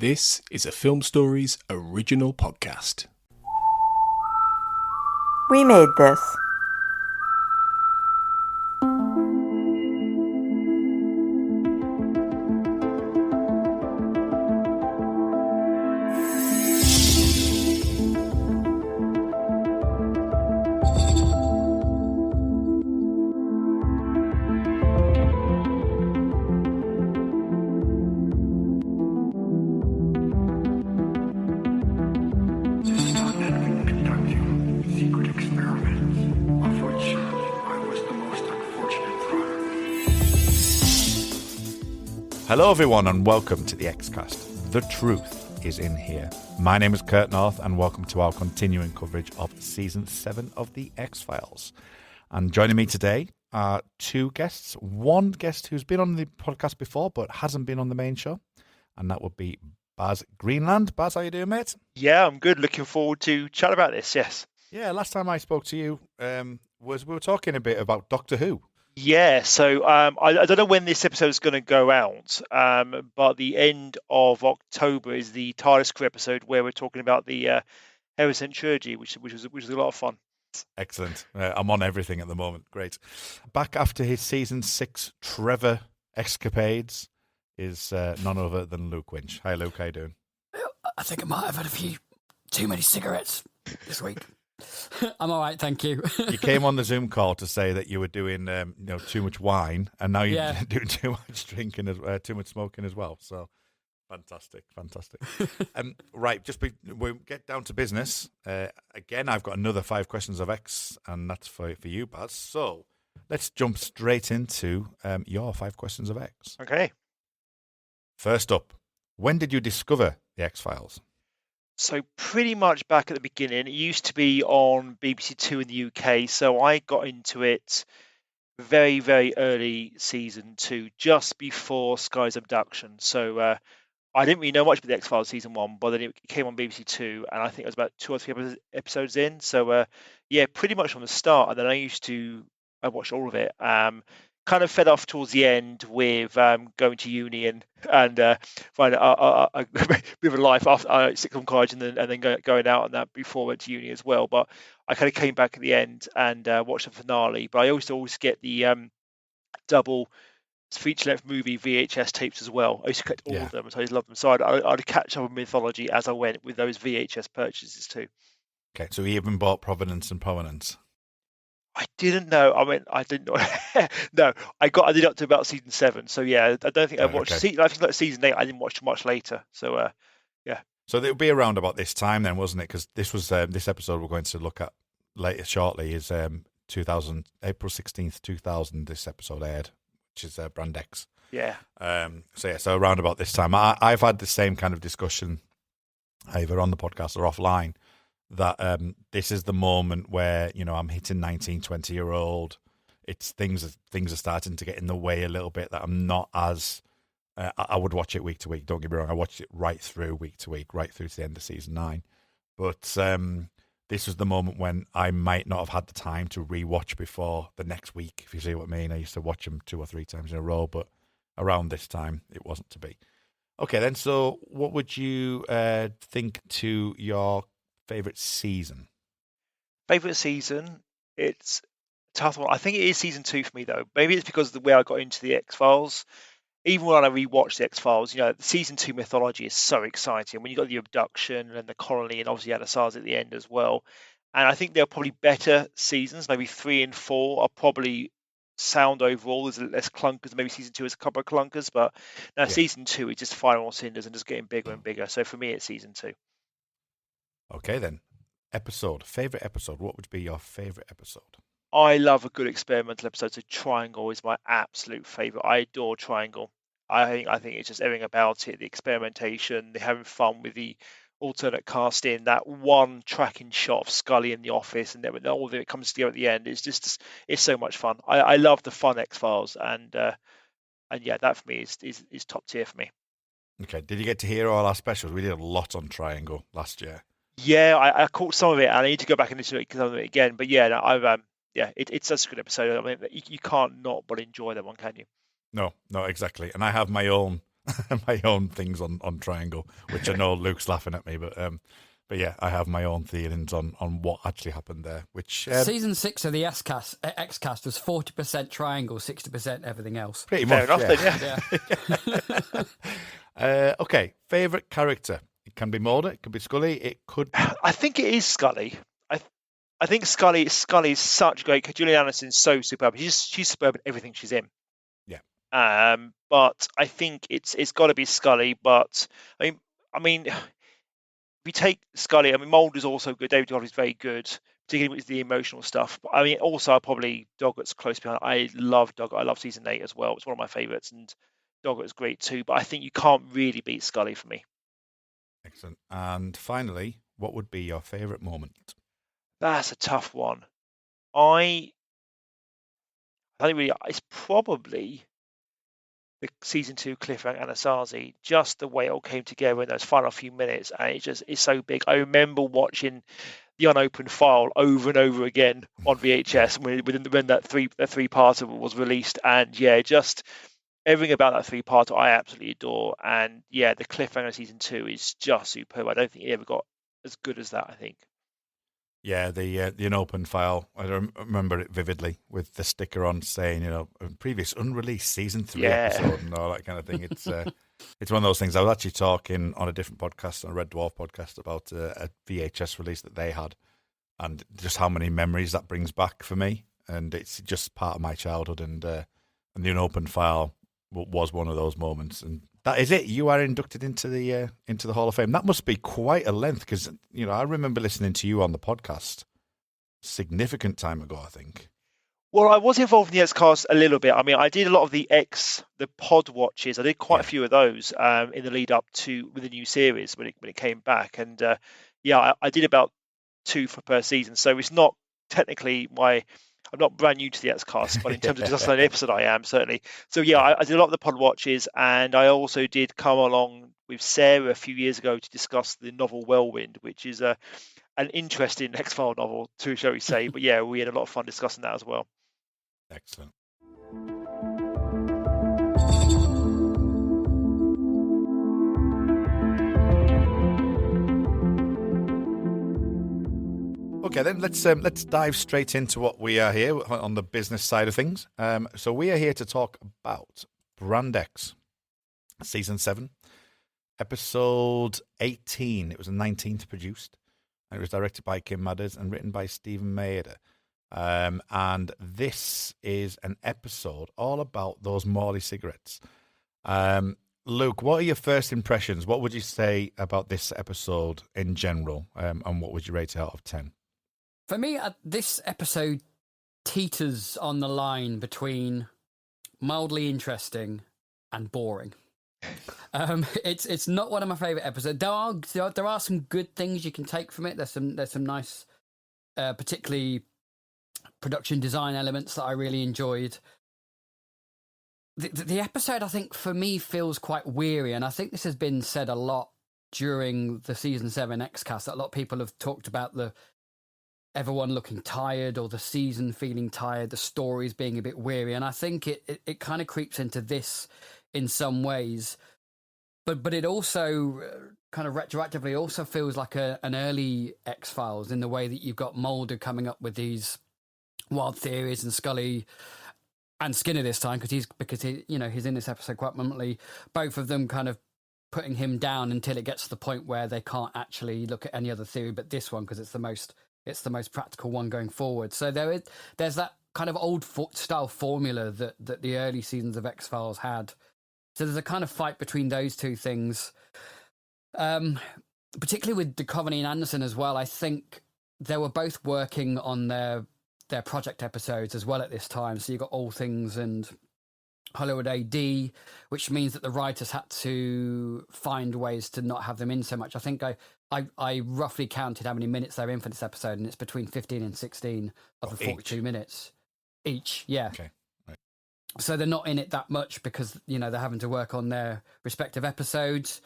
This is a Film Stories original podcast. We made this. Hello everyone and welcome to the Xcast. The truth is in here. My name is Kurt North and welcome to our continuing coverage of Season 7 of the X-Files. And joining me today are two guests. One guest who's been on the podcast before but hasn't been on the main show, and that would be Baz Greenland. Baz, how you doing, mate? Yeah, I'm good. Looking forward to chat about this, yes. Yeah, last time I spoke to you we were talking a bit about Doctor Who. Yeah, so I don't know when this episode is going to go out, but the end of October is the TARDIS Crew episode where we're talking about the Harrison trilogy, which was a lot of fun. Excellent. I'm on everything at the moment. Great. Back after his Season 6 Trevor escapades is none other than Luke Winch. Hi, Luke. How you doing? I think I might have had a few too many cigarettes this week. I'm all right, thank you. You came on the Zoom call to say that you were doing too much wine, and now you're doing too much drinking, too much smoking as well. So fantastic. Right, we'll get down to business. Again, I've got another 5 questions of X, and that's for you, Baz. So let's jump straight into your 5 questions of X. Okay. First up, when did you discover the X-Files? So pretty much back at the beginning. It used to be on BBC Two in the UK, so I got into it very, very early season 2, just before Sky's abduction. So I didn't really know much about the X-Files season 1, but then it came on BBC Two, and I think it was about 2 or 3 episodes in. So yeah, pretty much from the start. And then I watched all of it. Kind of fed off towards the end with going to uni and finding a bit of a life after sixth form college and then going out and that before I went to uni as well. But I kind of came back at the end and watched the finale. But I always get the double feature-length movie VHS tapes as well. I used to collect all of them, so I just loved them. So I'd catch up on mythology as I went with those VHS purchases too. Okay, so he even bought Provenance and Provenance. I didn't know. I didn't know. No, I did up to about season 7. So yeah, I don't think I watched. Okay. I think like season 8, I didn't watch much later. So yeah. So it'll be around about this time then, wasn't it? Because this was this episode we're going to look at later shortly is April 16th, 2000. This episode aired, which is Brand X. Yeah. So around about this time, I've had the same kind of discussion either on the podcast or offline. That this is the moment where I'm hitting 19, 20-year-old. It's things are starting to get in the way a little bit. That I'm not as I would watch it week to week. Don't get me wrong, I watched it right through week to week, right through to the end of season 9. But this was the moment when I might not have had the time to rewatch before the next week. If you see what I mean, I used to watch them 2 or 3 times in a row, but around this time it wasn't to be. Okay, then. So what would you think to your favorite season? Favorite season? It's a tough one. I think it is season 2 for me though. Maybe it's because of the way I got into the X-Files. Even when I rewatched the X-Files, the season 2 mythology is so exciting. When you got the abduction and the colony, and obviously Anasaz at the end as well. And I think there are probably better seasons. Maybe 3 and 4 are probably sound overall. There's less clunkers. Maybe season 2 is a couple of clunkers, but now season 2 is just firing on cinders and just getting bigger and bigger. So for me, it's season 2. Okay, then. Favorite episode. What would be your favorite episode? I love a good experimental episode. So Triangle is my absolute favorite. I adore Triangle. I think it's just everything about it. The experimentation, the having fun with the alternate casting, that one tracking shot of Scully in the office, and then all of it comes together at the end. It's so much fun. I love the fun X-Files, and yeah, that for me is top tier for me. Okay, did you get to hear all our specials? We did a lot on Triangle last year. Yeah, I caught some of it, and I need to go back and listen to it again. But yeah, no, it's such a good episode. I mean, you can't not but enjoy that one, can you? No, exactly. And I have my own my own things on Triangle, which I know Luke's laughing at me, but yeah, I have my own feelings on what actually happened there. Which season 6 of the X-Cast was 40% Triangle, 60% everything else. Pretty much. Fair enough, then, yeah. Okay, favorite character. It can be Mulder, it could be Scully, it could. I think it is Scully. I think Scully is such a great. Gillian Anderson's so superb. She's superb in everything she's in. Yeah. But I think it's got to be Scully. But I mean, if we take Scully, Mulder's also good. David Duchovny's very good, particularly with the emotional stuff. But also I'll probably Doggett's close behind. I love Doggett. I love season 8 as well. It's one of my favourites, and Doggett's great too. But I think you can't really beat Scully for me. Excellent. And finally, what would be your favourite moment? That's a tough one. I think really it's probably the season 2 cliffhanger Anasazi, just the way it all came together in those final few minutes, and it's so big. I remember watching the unopened file over and over again on VHS when that three-parter was released, and just everything about that three-parter I absolutely adore. And the cliffhanger season 2 is just superb. I don't think it ever got as good as that, I think. Yeah, the unopened file. I remember it vividly with the sticker on saying, previous unreleased season 3 episode and all that kind of thing. It's it's one of those things. I was actually talking on a different podcast, on a Red Dwarf podcast, about a VHS release that they had, and just how many memories that brings back for me. And it's just part of my childhood. And the unopened file was one of those moments. And that is it. You are inducted into the Hall of Fame. That must be quite a length, because I remember listening to you on the podcast significant time ago, I think. Well, I was involved in the X-Cast a little bit. I did a lot of the pod watches. I did quite a few of those in the lead up to with the new series when it came back. And I did about 2 per season. So it's not technically I'm not brand new to the X-Cast, but in terms of just an episode, I am certainly. So I did a lot of the pod watches, and I also did come along with Sarah a few years ago to discuss the novel Whirlwind, which is an interesting X-File novel too, shall we say? But we had a lot of fun discussing that as well. Excellent. Okay, then let's dive straight into what we are here on the business side of things. So we are here to talk about Brand X, season 7, episode 18. It was the 19th produced, and it was directed by Kim Madders and written by Stephen Maeder. And this is an episode all about those Morley cigarettes. Luke, what are your first impressions? What would you say about this episode in general, and what would you rate it out of 10? For me, this episode teeters on the line between mildly interesting and boring. It's not one of my favourite episodes. There are some good things you can take from it. There's some nice, particularly production design elements that I really enjoyed. The episode, I think, for me, feels quite weary, and I think this has been said a lot during the season 7 X-Cast. That a lot of people have talked about everyone looking tired, or the season feeling tired, the stories being a bit weary, and I think it kind of creeps into this in some ways, but it also kind of retroactively also feels like an early X-Files, in the way that you've got Mulder coming up with these wild theories, and Scully and Skinner this time, because he's in this episode quite prominently, both of them kind of putting him down until it gets to the point where they can't actually look at any other theory but this one, because it's the most practical one going forward. So there's that kind of old style formula that the early seasons of X-Files had. So there's a kind of fight between those two things, particularly with Duchovny and Anderson as well. I think they were both working on their project episodes as well at this time. So you got All Things and Hollywood AD, which means that the writers had to find ways to not have them in so much. I think I roughly counted how many minutes they're in for this episode, and it's between 15 and 16 of the 42 minutes each. Yeah. Okay. Right. So they're not in it that much because, they're having to work on their respective episodes.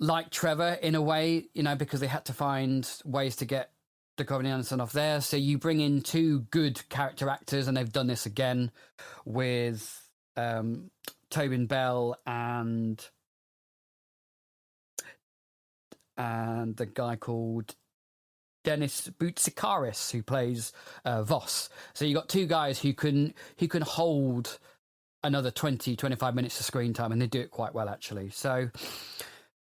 Like Trevor, in a way, because they had to find ways to get Duchovny and Anderson off there. So you bring in 2 good character actors, and they've done this again with Tobin Bell and and the guy called Dennis Boutsikaris, who plays Voss. So you got two guys who can hold another 20, 25 minutes of screen time, and they do it quite well, actually. So,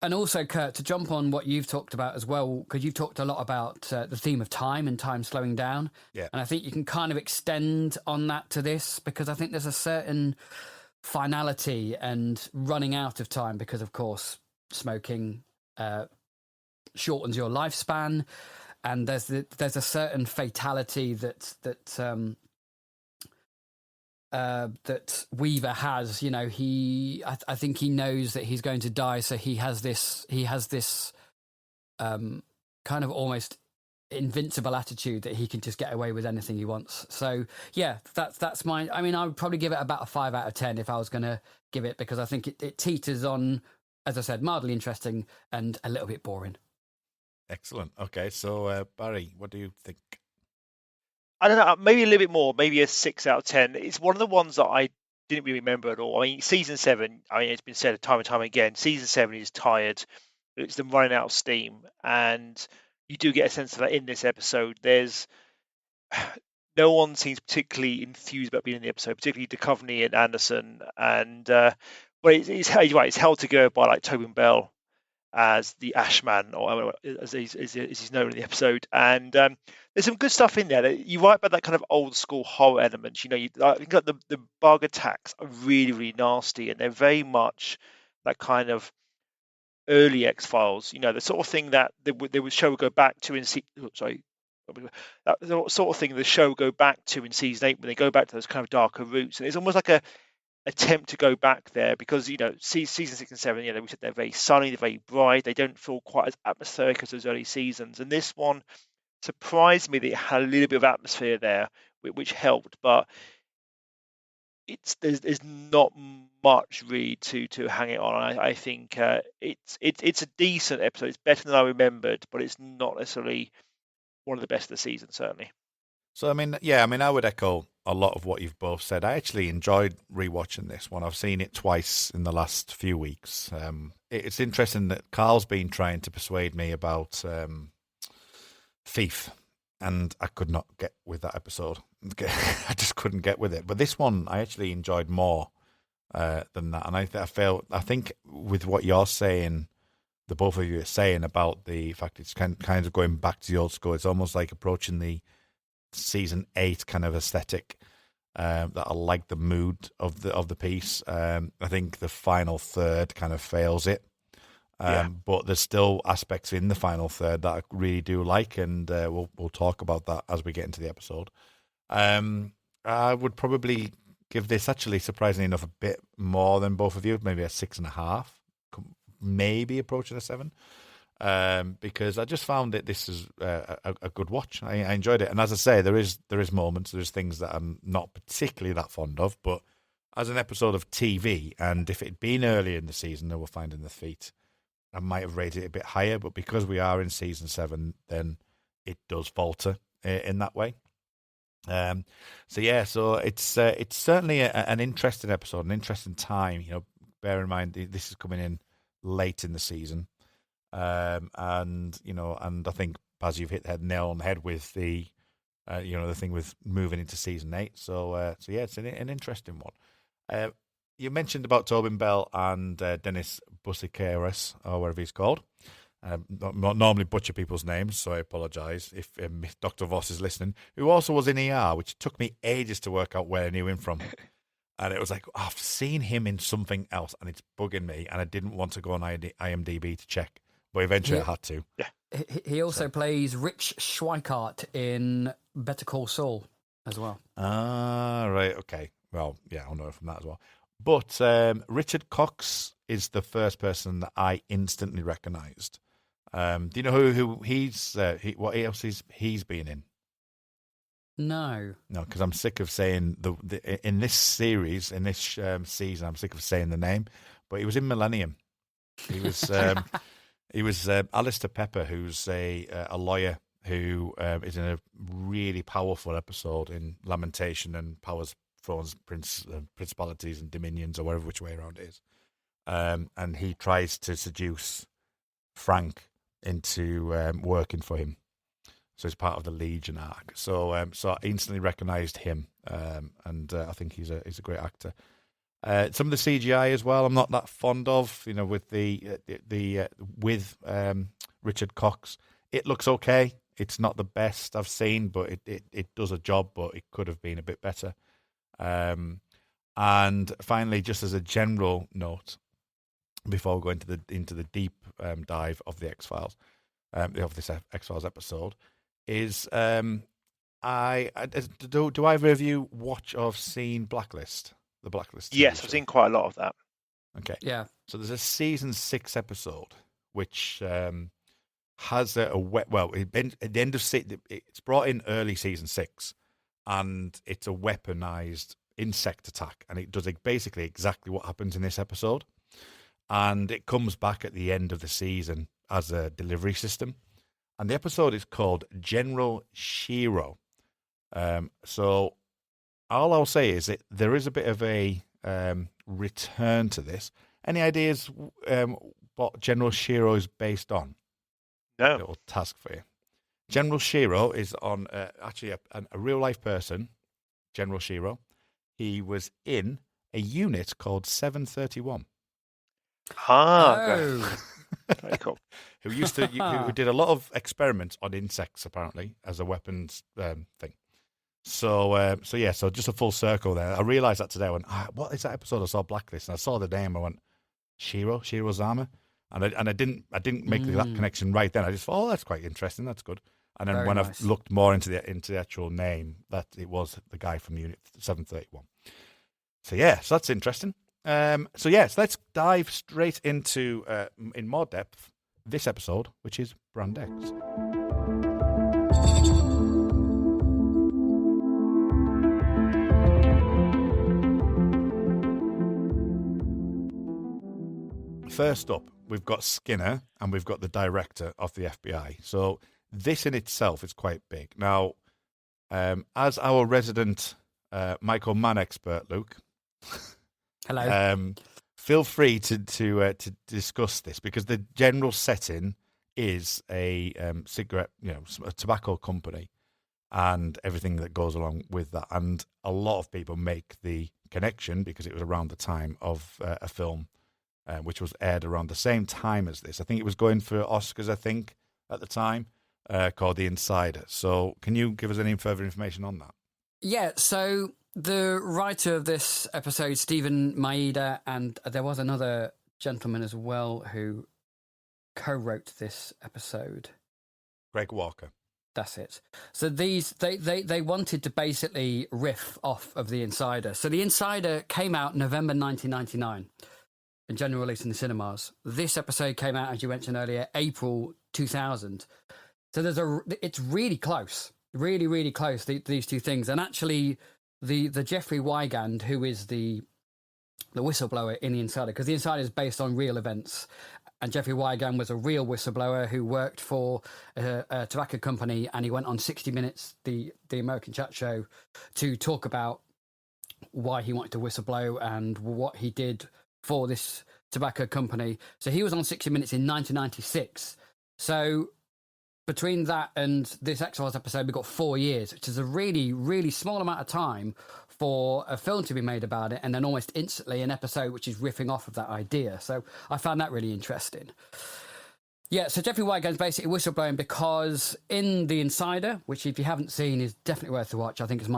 and also, Kurt, to jump on what you've talked about as well, because you've talked a lot about the theme of time and time slowing down. Yeah. And I think you can kind of extend on that to this, because I think there's a certain finality and running out of time, because, of course, smoking shortens your lifespan. And there's a certain fatality that Weaver has. You know, I think he knows that he's going to die, so he has this kind of almost invincible attitude that he can just get away with anything he wants. So yeah, that's my. I mean, I would probably give it about a 5 out of 10 if I was going to give it, because I think it teeters on, as I said, mildly interesting and a little bit boring. Excellent. Okay, so Barry, what do you think? I don't know, maybe a little bit more, maybe a 6 out of 10. It's one of the ones that I didn't really remember at all. I mean, season 7, I mean, it's been said time and time again, season 7 is tired. It's them running out of steam. And you do get a sense of that in this episode. No one seems particularly enthused about being in the episode, particularly Duchovny and Anderson. And, but it's right, it's held together by like Tobin Bell as the Ashman, or as he's known in the episode. And there's some good stuff in there. You write about that kind of old school horror element. You know, I think the bug attacks are really, really nasty, and they're very much that kind of early X-Files. You know, the sort of thing that the show would go back to in the sort of thing the show would go back to in season 8, when they go back to those kind of darker roots. And it's almost like a attempt to go back there, because, you know, season 6 and 7, you know, we said they're very sunny, they're very bright, they don't feel quite as atmospheric as those early seasons. And this one surprised me that it had a little bit of atmosphere there, which helped, but there's not much really to hang it on. I think it's a decent episode. It's better than I remembered, but it's not necessarily one of the best of the season, certainly. So, I mean, I would echo a lot of what you've both said. I actually enjoyed rewatching this one. I've seen it twice in the last few weeks. It's interesting that Carl's been trying to persuade me about Thief, and I could not get with that episode. I just couldn't get with it. But this one, I actually enjoyed more than that. And I think with what you're saying, the both of you are saying about the fact it's kind of going back to the old school, it's almost like approaching the season 8 kind of aesthetic that I like the mood of the piece. I think the final third kind of fails it, but there's still aspects in the final third that I really do like, and we'll talk about that as we get into the episode. I would probably give this, actually, surprisingly enough, a bit more than both of you, maybe a 6.5, maybe approaching a 7. Because I just found that this is a good watch. I enjoyed it, and as I say, there is moments, there's things that I'm not particularly that fond of, but as an episode of TV, and if it had been earlier in the season, they were finding the feet, I might have rated it a bit higher. But because we are in season 7, then it does falter in that way. So it's certainly an interesting episode, an interesting time. You know, bear in mind this is coming in late in the season. And I think, Baz, you've hit the nail on the head with the thing with moving into season 8. So yeah, it's an interesting one. You mentioned about Tobin Bell and Dennis Boutsikaris, or whatever he's called. Not normally butcher people's names, so I apologise if Dr. Voss is listening, who also was in ER, which took me ages to work out where I knew him from. And it was like, I've seen him in something else, and it's bugging me, and I didn't want to go on IMDb to check. But eventually I had to. Yeah. He also plays Rich Schweikart in Better Call Saul as well. Ah, right. Okay. Well, yeah, I'll know from that as well. But Richard Cox is the first person that I instantly recognised. Do you know who he's? What else he's been in? No, because I'm sick of saying in this series, in this season, I'm sick of saying the name. But he was in Millennium. He was. He was Alistair Pepper, who's a lawyer who is in a really powerful episode in Lamentation and Powers, Thrones, Principalities and Dominions, or whatever which way around it is. And he tries to seduce Frank working for him. So he's part of the Legion arc. So so I instantly recognised him, and I think he's a great actor. Some of the CGI as well, I'm not that fond of. With with Richard Cox, it looks okay. It's not the best I've seen, but it does a job. But it could have been a bit better. And finally, just as a general note, before we go into the deep dive of the X-Files, of this X-Files episode, is do either of you watch or have seen Blacklist? The Blacklist. Yes, I've seen quite a lot of that. Okay. Yeah. So there's a season 6 episode which has at the end of it's brought in early season 6, and it's a weaponized insect attack, and it does basically exactly what happens in this episode, and it comes back at the end of the season as a delivery system, and the episode is called General Shiro. So all I'll say is that there is a bit of a return to this. Any ideas what General Shiro is based on? No. A little task for you. General Shiro is on actually a real life person. General Shiro. He was in a unit called 731. Very cool. Who did a lot of experiments on insects apparently as a weapons thing. So just a full circle there. I realised that today. I went, what is that episode? I saw Blacklist, and I saw the name. I went, Shiro Zama, and I didn't make that connection right then. I just thought, that's quite interesting. That's good. And then when I've looked more into the actual name, that it was the guy from Unit 731. So that's interesting. So let's dive straight into in more depth this episode, which is Brand X. First up, we've got Skinner and we've got the director of the FBI. So this in itself is quite big. Now, as our resident Michael Mann expert, Luke, hello. Feel free to discuss this, because the general setting is a cigarette, a tobacco company, and everything that goes along with that. And a lot of people make the connection because it was around the time of a film. Which was aired around the same time as this. I think it was going for Oscars, at the time, called The Insider. So can you give us any further information on that? Yeah, so the writer of this episode, Stephen Maeda, and there was another gentleman as well who co-wrote this episode. Greg Walker. That's it. So they wanted to basically riff off of The Insider. So The Insider came out November 1999. In general release in the cinemas. This episode came out, as you mentioned earlier, April 2000. So it's really close, really, really close, these two things. And actually, the Jeffrey Wigand, who is the whistleblower in The Insider, because The Insider is based on real events, and Jeffrey Wigand was a real whistleblower who worked for a tobacco company, and he went on 60 Minutes, the American chat show, to talk about why he wanted to whistleblow and what he did for this tobacco company. So he was on 60 Minutes in 1996. So between that and this X-Files episode, we've got 4 years, which is a really, really small amount of time for a film to be made about it, and then almost instantly an episode which is riffing off of that idea. So I found that really interesting. Yeah, so Jeffrey Wigand's basically whistleblowing because in The Insider, which if you haven't seen is definitely worth a watch, I think it's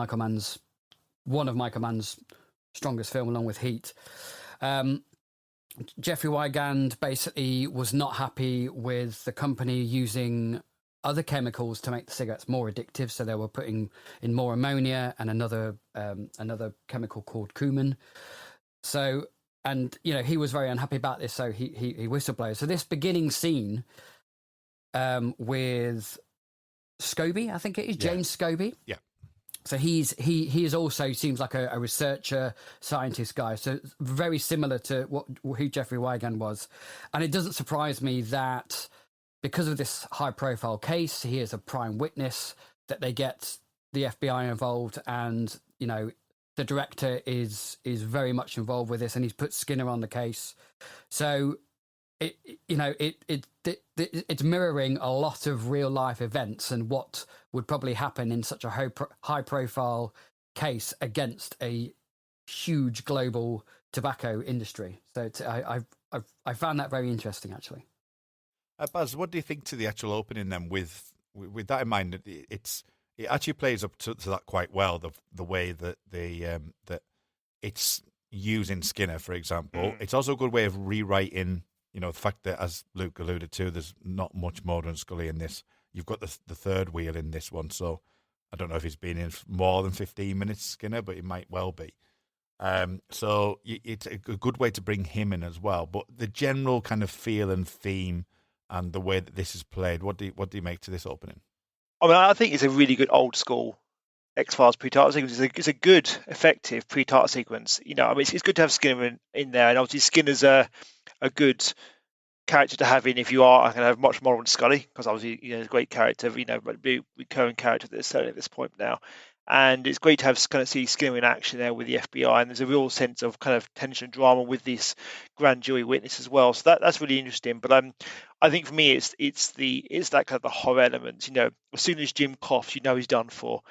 one of Michael Mann's strongest film along with Heat. Jeffrey Wigand basically was not happy with the company using other chemicals to make the cigarettes more addictive. So they were putting in more ammonia and another chemical called cumin. So, and he was very unhappy about this. So he whistleblows. So this beginning scene with Scobie, I think it is James Scobie. Yeah. So he is also seems like a researcher, scientist guy. So very similar to who Jeffrey Wigand was. And it doesn't surprise me that because of this high profile case, he is a prime witness, that they get the FBI involved, and the director is very much involved with this, and he's put Skinner on the case. So it's mirroring a lot of real life events and what would probably happen in such a high profile case against a huge global tobacco industry. So I found that very interesting, actually. Baz, what do you think to the actual opening then? With that in mind, it actually plays up to that quite well. The way that that it's using Skinner, for example. It's also a good way of rewriting. The fact that, as Luke alluded to, there's not much more than Scully in this. You've got the third wheel in this one, so I don't know if he's been in more than 15 minutes, Skinner, but it might well be. So it's a good way to bring him in as well. But the general kind of feel and theme and the way that this is played, what do you make to this opening? I mean, I think it's a really good old school X-Files pre-TARDIS sequence. It's a good, effective pre-TARDIS sequence. I mean, it's good to have Skinner in there, and obviously Skinner's a good character to have in if you are kind of much more on Scully, because obviously he's a great character, recurring character that's certainly at this point now. And it's great to have kind of see Skinner in action there with the FBI, and there's a real sense of kind of tension and drama with this grand jury witness as well. So that's really interesting. But I think for me it's that kind of the horror element. As soon as Jim coughs, he's done for.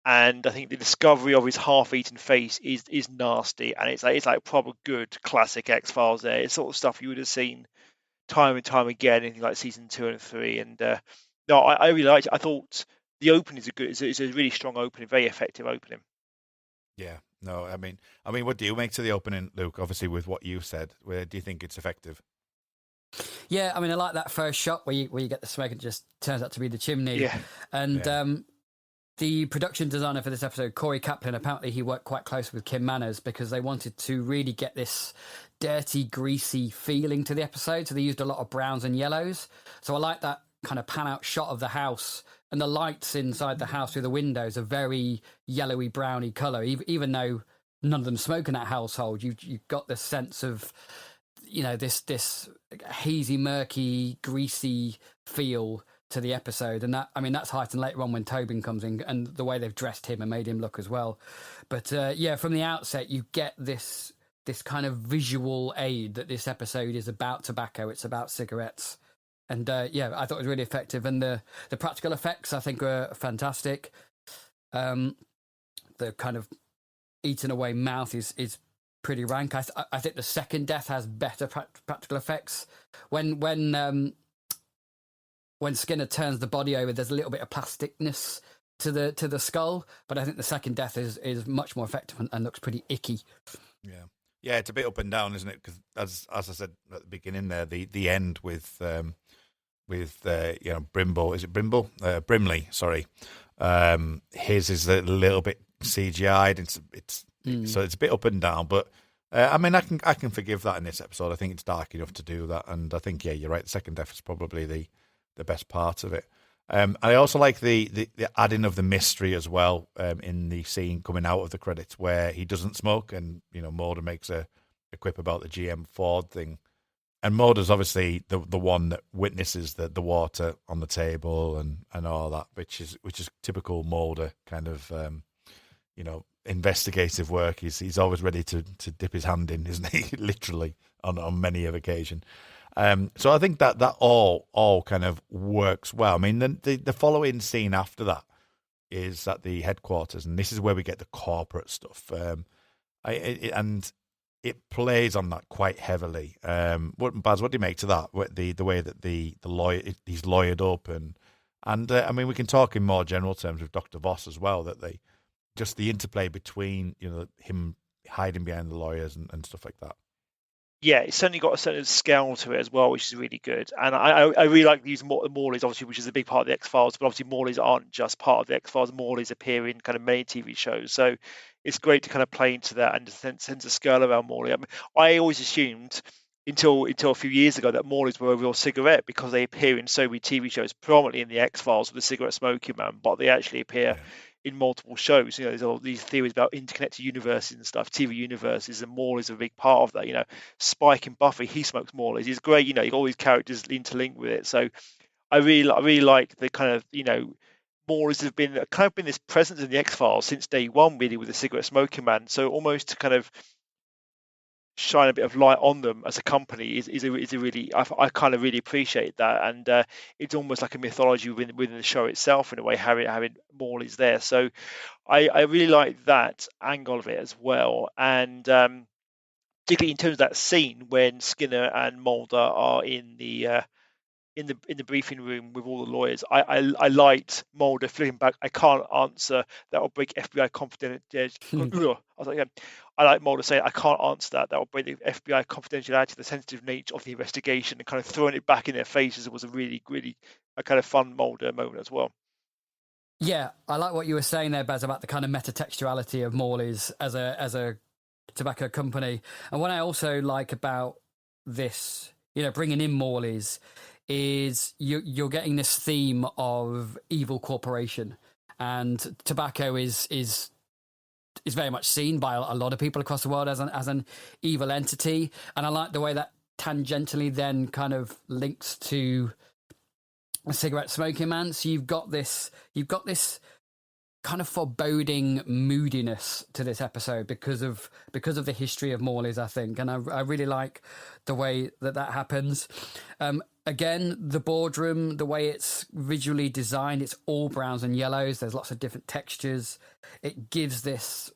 And I think the discovery of his half-eaten face is nasty, and it's like proper good classic X-Files there. It's sort of stuff you would have seen time and time again in like season 2 and 3. And no, I really liked it. I thought the opening is a really strong opening, very effective opening. Yeah, no, I mean, what do you make to the opening, Luke? Obviously, with what you said, where do you think it's effective? Yeah, I mean, I like that first shot where you get the smoke and it just turns out to be the chimney. Yeah. And the production designer for this episode, Corey Kaplan, apparently he worked quite close with Kim Manners because they wanted to really get this dirty, greasy feeling to the episode. So they used a lot of browns and yellows. So I like that kind of pan out shot of the house, and the lights inside the house through the windows are very yellowy, browny colour. Even though none of them smoke in that household, you've got this sense of, this hazy, murky, greasy feel to the episode. And that's heightened later on when Tobin comes in, and the way they've dressed him and made him look as well. But from the outset, you get this kind of visual aid that this episode is about tobacco. It's about cigarettes. And I thought it was really effective. And the practical effects, I think, were fantastic. The kind of eaten away mouth is pretty rank. I think the second death has better practical effects. When Skinner turns the body over, there's a little bit of plasticness to the skull, but I think the second death is much more effective and looks pretty icky. Yeah, it's a bit up and down, isn't it? Because as I said at the beginning there, the end with Brimble, is it Brimble? Brimley, sorry. His is a little bit CGI'd. So it's a bit up and down, but I mean, I can forgive that in this episode. I think it's dark enough to do that, and I think you're right. The second death is probably the best part of it. I also like the adding of the mystery as well in the scene coming out of the credits where he doesn't smoke, and Mulder makes a quip about the GM Ford thing, and Mulder's obviously the one that witnesses the water on the table and all that, which is typical Mulder kind of investigative work. He's always ready to dip his hand in, isn't he? Literally on many of occasion. So I think that all kind of works well. I mean, the following scene after that is at the headquarters, and this is where we get the corporate stuff. And it plays on that quite heavily. Baz, what do you make to that? The way that the lawyer, he's lawyered up, and I mean, we can talk in more general terms with Dr. Voss as well, that just the interplay between him hiding behind the lawyers and stuff like that. Yeah, it's certainly got a certain scale to it as well, which is really good. And I really like using Morleys, obviously, which is a big part of the X-Files, but obviously Morleys aren't just part of the X-Files. Morleys appear in kind of many TV shows. So it's great to kind of play into that and sense of scale around Morley. I mean, I always assumed until a few years ago that Morleys were a real cigarette because they appear in so many TV shows, predominantly in the X-Files with the cigarette smoking man, but they actually appear in multiple shows. There's all these theories about interconnected universes and stuff, TV universes, and Morley's a big part of that. Spike and Buffy, he smokes Morley's. He's great. You got all these characters interlinked with it. So I really like the kind of Morley's have been this presence in the X-Files since day one, really, with the cigarette smoking man. So almost to kind of shine a bit of light on them as a company is a really, I kind of really appreciate that, and it's almost like a mythology within the show itself in a way, having Morley's there. So I really like that angle of it as well, and particularly in terms of that scene when Skinner and Mulder are in the briefing room with all the lawyers. I liked Mulder flipping back. I can't answer. That will break FBI confidentiality. I was like, yeah. I like Mulder saying, I can't answer that. That will break the FBI confidentiality, the sensitive nature of the investigation, and kind of throwing it back in their faces. It was a really, really a kind of fun Mulder moment as well. Yeah, I like what you were saying there, Baz, about the kind of metatextuality of Morley's as a tobacco company. And what I also like about this, bringing in Morley's, is you're getting this theme of evil corporation, and tobacco is very much seen by a lot of people across the world as an evil entity. And I like the way that tangentially then kind of links to a cigarette smoking man. So you've got this kind of foreboding moodiness to this episode because of the history of Morley's, I think, and I really like the way that happens. Again, the boardroom, the way it's visually designed, it's all browns and yellows. There's lots of different textures. It gives this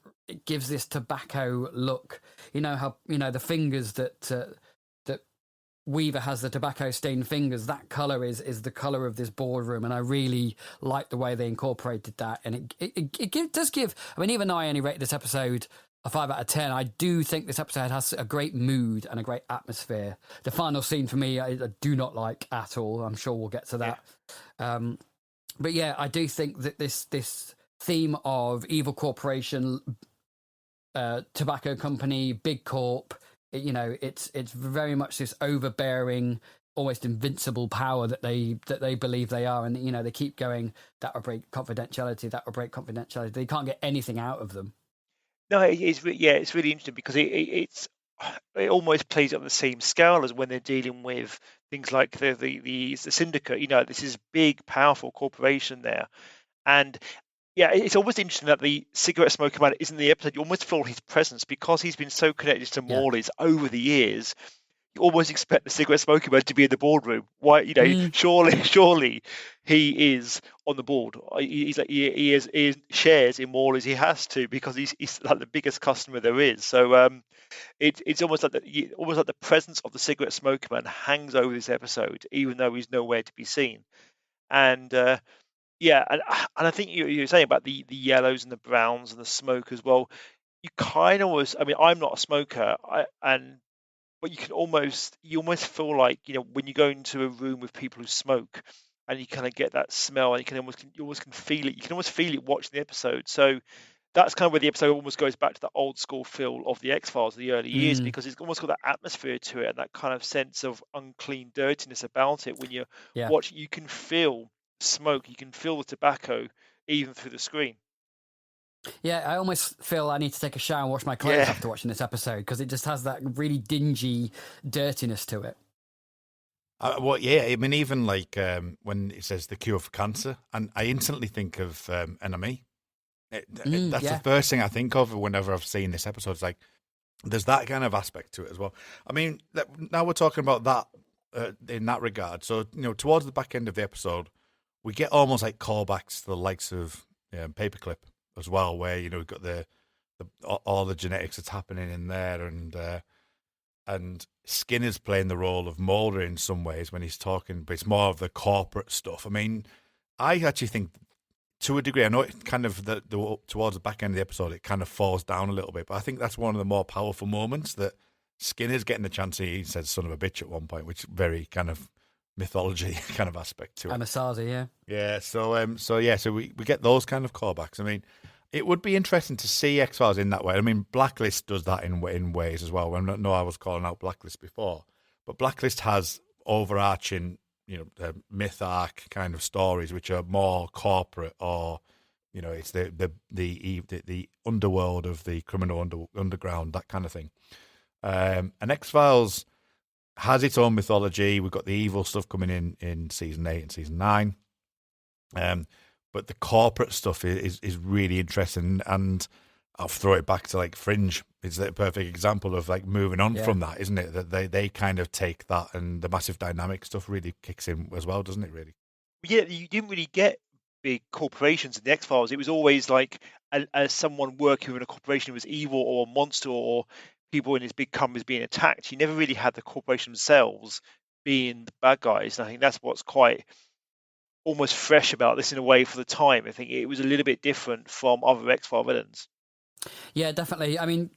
tobacco look. How the fingers that Weaver has, the tobacco stained fingers. That color is the color of this boardroom, and I really like the way they incorporated that. And it does give. I mean, even though I only rated this episode a 5 out of 10, I do think this episode has a great mood and a great atmosphere. The final scene for me, I do not like at all. I'm sure we'll get to that. Yeah. But yeah, I do think that this theme of evil corporation, tobacco company, big corp, it's very much this overbearing, almost invincible power that they believe they are, and they keep going. That will break confidentiality. That will break confidentiality. They can't get anything out of them. No, it's really interesting because it almost plays on the same scale as when they're dealing with things like the syndicate. This is big, powerful corporation there, and yeah, it's almost interesting that the cigarette smoker man isn't in the episode. You almost feel his presence because he's been so connected to Morley's over the years. You almost expect the cigarette smoker man to be in the boardroom. Why? Surely he is on the board. He's like he shares in Morley's. He has to because he's like the biggest customer there is. So it's almost like the presence of the cigarette smoker man hangs over this episode, even though he's nowhere to be seen. And yeah, and I think you're saying about the yellows and the browns and the smoke as well. You kind of was. I mean, I'm not a smoker, but you almost feel like when you go into a room with people who smoke, and you kind of get that smell, and you almost can feel it. You can almost feel it watching the episode. So that's kind of where the episode almost goes back to the old school feel of the X-Files of the early years, because it's almost got that atmosphere to it and that kind of sense of unclean dirtiness about it. When you watch, you can feel smoke, you can feel the tobacco even through the screen. Yeah, I almost feel I need to take a shower and wash my clothes after watching this episode, because it just has that really dingy dirtiness to it. I mean, even like when it says the cure for cancer, and I instantly think of NME. That's the first thing I think of whenever I've seen this episode. It's like there's that kind of aspect to it as well. I mean, now we're talking about that in that regard. So towards the back end of the episode, we get almost like callbacks to the likes of Paperclip as well, where we've got the all the genetics that's happening in there, and Skinner's playing the role of Mulder in some ways when he's talking, but it's more of the corporate stuff. I mean, I actually think to a degree, I know it kind of towards the back end of the episode, it kind of falls down a little bit, but I think that's one of the more powerful moments that Skinner's getting the chance. He says "son of a bitch" at one point, which is very kind of mythology kind of aspect to it. Anasazi, yeah. Yeah, so we get those kind of callbacks. I mean, it would be interesting to see X-Files in that way. I mean, Blacklist does that in ways as well. I know I was calling out Blacklist before, but Blacklist has overarching, myth arc kind of stories which are more corporate, or it's the underworld of the criminal underground, that kind of thing. And X-Files has its own mythology. We've got the evil stuff coming in season 8 and season 9. But the corporate stuff is really interesting. And I'll throw it back to like Fringe. It's a perfect example of like moving on from that, isn't it? That they kind of take that, and the massive dynamic stuff really kicks in as well, doesn't it? Really? Yeah, you didn't really get big corporations in the X-Files. It was always like as someone working in a corporation who was evil or a monster, or people in these big companies being attacked. You never really had the corporation themselves being the bad guys. And I think that's what's quite almost fresh about this in a way for the time. I think it was a little bit different from other X-File villains. Yeah, definitely. I mean,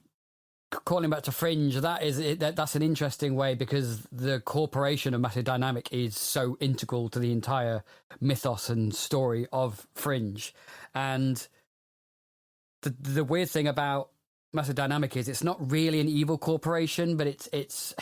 calling back to Fringe, that's an interesting way, because the corporation of Massive Dynamic is so integral to the entire mythos and story of Fringe. And the weird thing about Massive Dynamic is it's not really an evil corporation, but it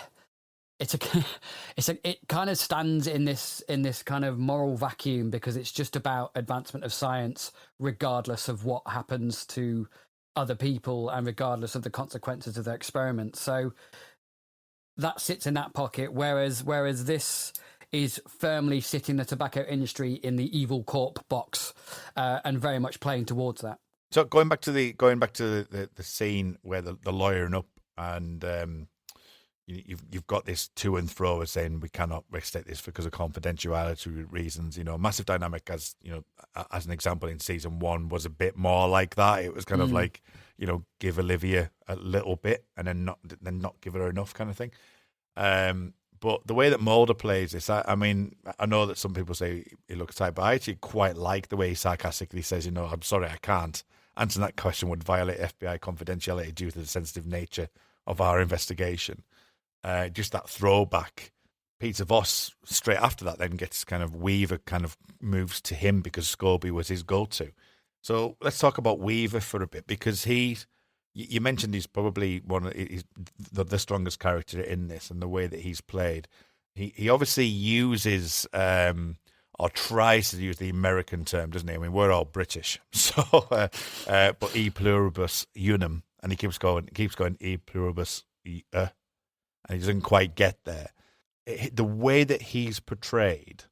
kind of stands in this kind of moral vacuum, because it's just about advancement of science, regardless of what happens to other people and regardless of the consequences of their experiments. So that sits in that pocket, whereas this is firmly sitting the tobacco industry in the evil corp box, and very much playing towards that. So going back to the scene where the lawyering up, and you've got this to and fro of saying we cannot restate this because of confidentiality reasons. Massive Dynamic, as as an example in season 1, was a bit more like that. It was kind of like, give Olivia a little bit and then not give her enough kind of thing. But the way that Mulder plays this, I mean, I know that some people say he looks tight, but I actually quite like the way he sarcastically says, I'm sorry, I can't. Answering that question would violate FBI confidentiality due to the sensitive nature of our investigation. Just that throwback. Peter Voss, straight after that, then gets kind of Weaver kind of moves to him because Scobie was his go-to. So let's talk about Weaver for a bit, because you mentioned he's probably he's the strongest character in this, and the way that he's played. He obviously uses or tries to use the American term, doesn't he? I mean, we're all British, so but e pluribus unum, and he keeps going e pluribus and he doesn't quite get there. The way that he's portrayed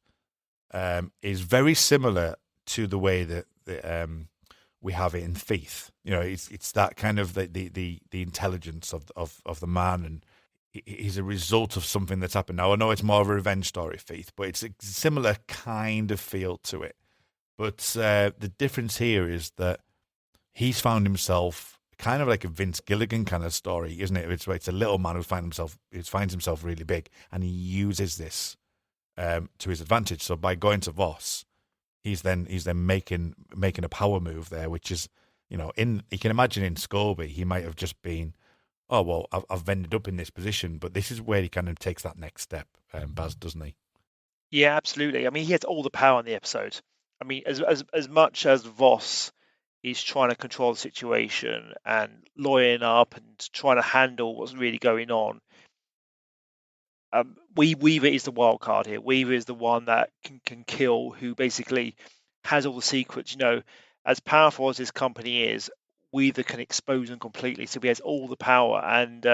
is very similar to the way that we have it in Thief. It's that kind of the intelligence of the man, and he's a result of something that's happened. Now, I know it's more of a revenge story, Thief, but it's a similar kind of feel to it. But the difference here is that he's found himself kind of like a Vince Gilligan kind of story, isn't it? It's a little man who finds himself really big, and he uses this to his advantage. So by going to Voss, he's then making a power move there, which is, you can imagine in Scobie, he might have just been, oh well, I've ended up in this position, but this is where he kind of takes that next step, Baz, doesn't he? Yeah, absolutely. I mean, he has all the power in the episode. I mean, as much as Voss is trying to control the situation and lawyering up and trying to handle what's really going on, Weaver is the wild card here. Weaver is the one that can kill, who basically has all the secrets. As powerful as this company is, Weaver can expose them completely. So he has all the power, and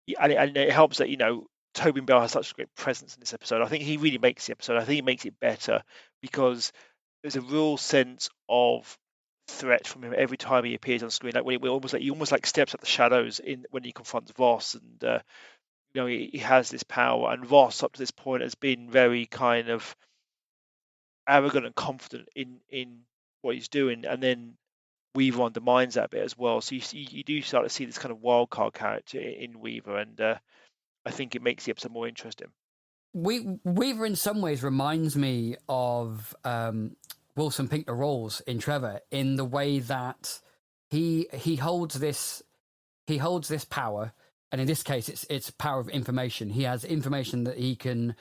it helps that Tobin Bell has such a great presence in this episode. I think he really makes the episode. I think he makes it better because there's a real sense of threat from him every time he appears on screen. Like when he almost like steps out the shadows when he confronts Voss, and he has this power. And Voss up to this point has been very kind of arrogant and confident in what he's doing, and then Weaver undermines that bit as well. So you do start to see this kind of wild card character in Weaver, and I think it makes the episode more interesting. Weaver in some ways reminds me of Wilson Pinkner Rawls in Trevor, in the way that he holds this power, and in this case it's power of information. He has information that he can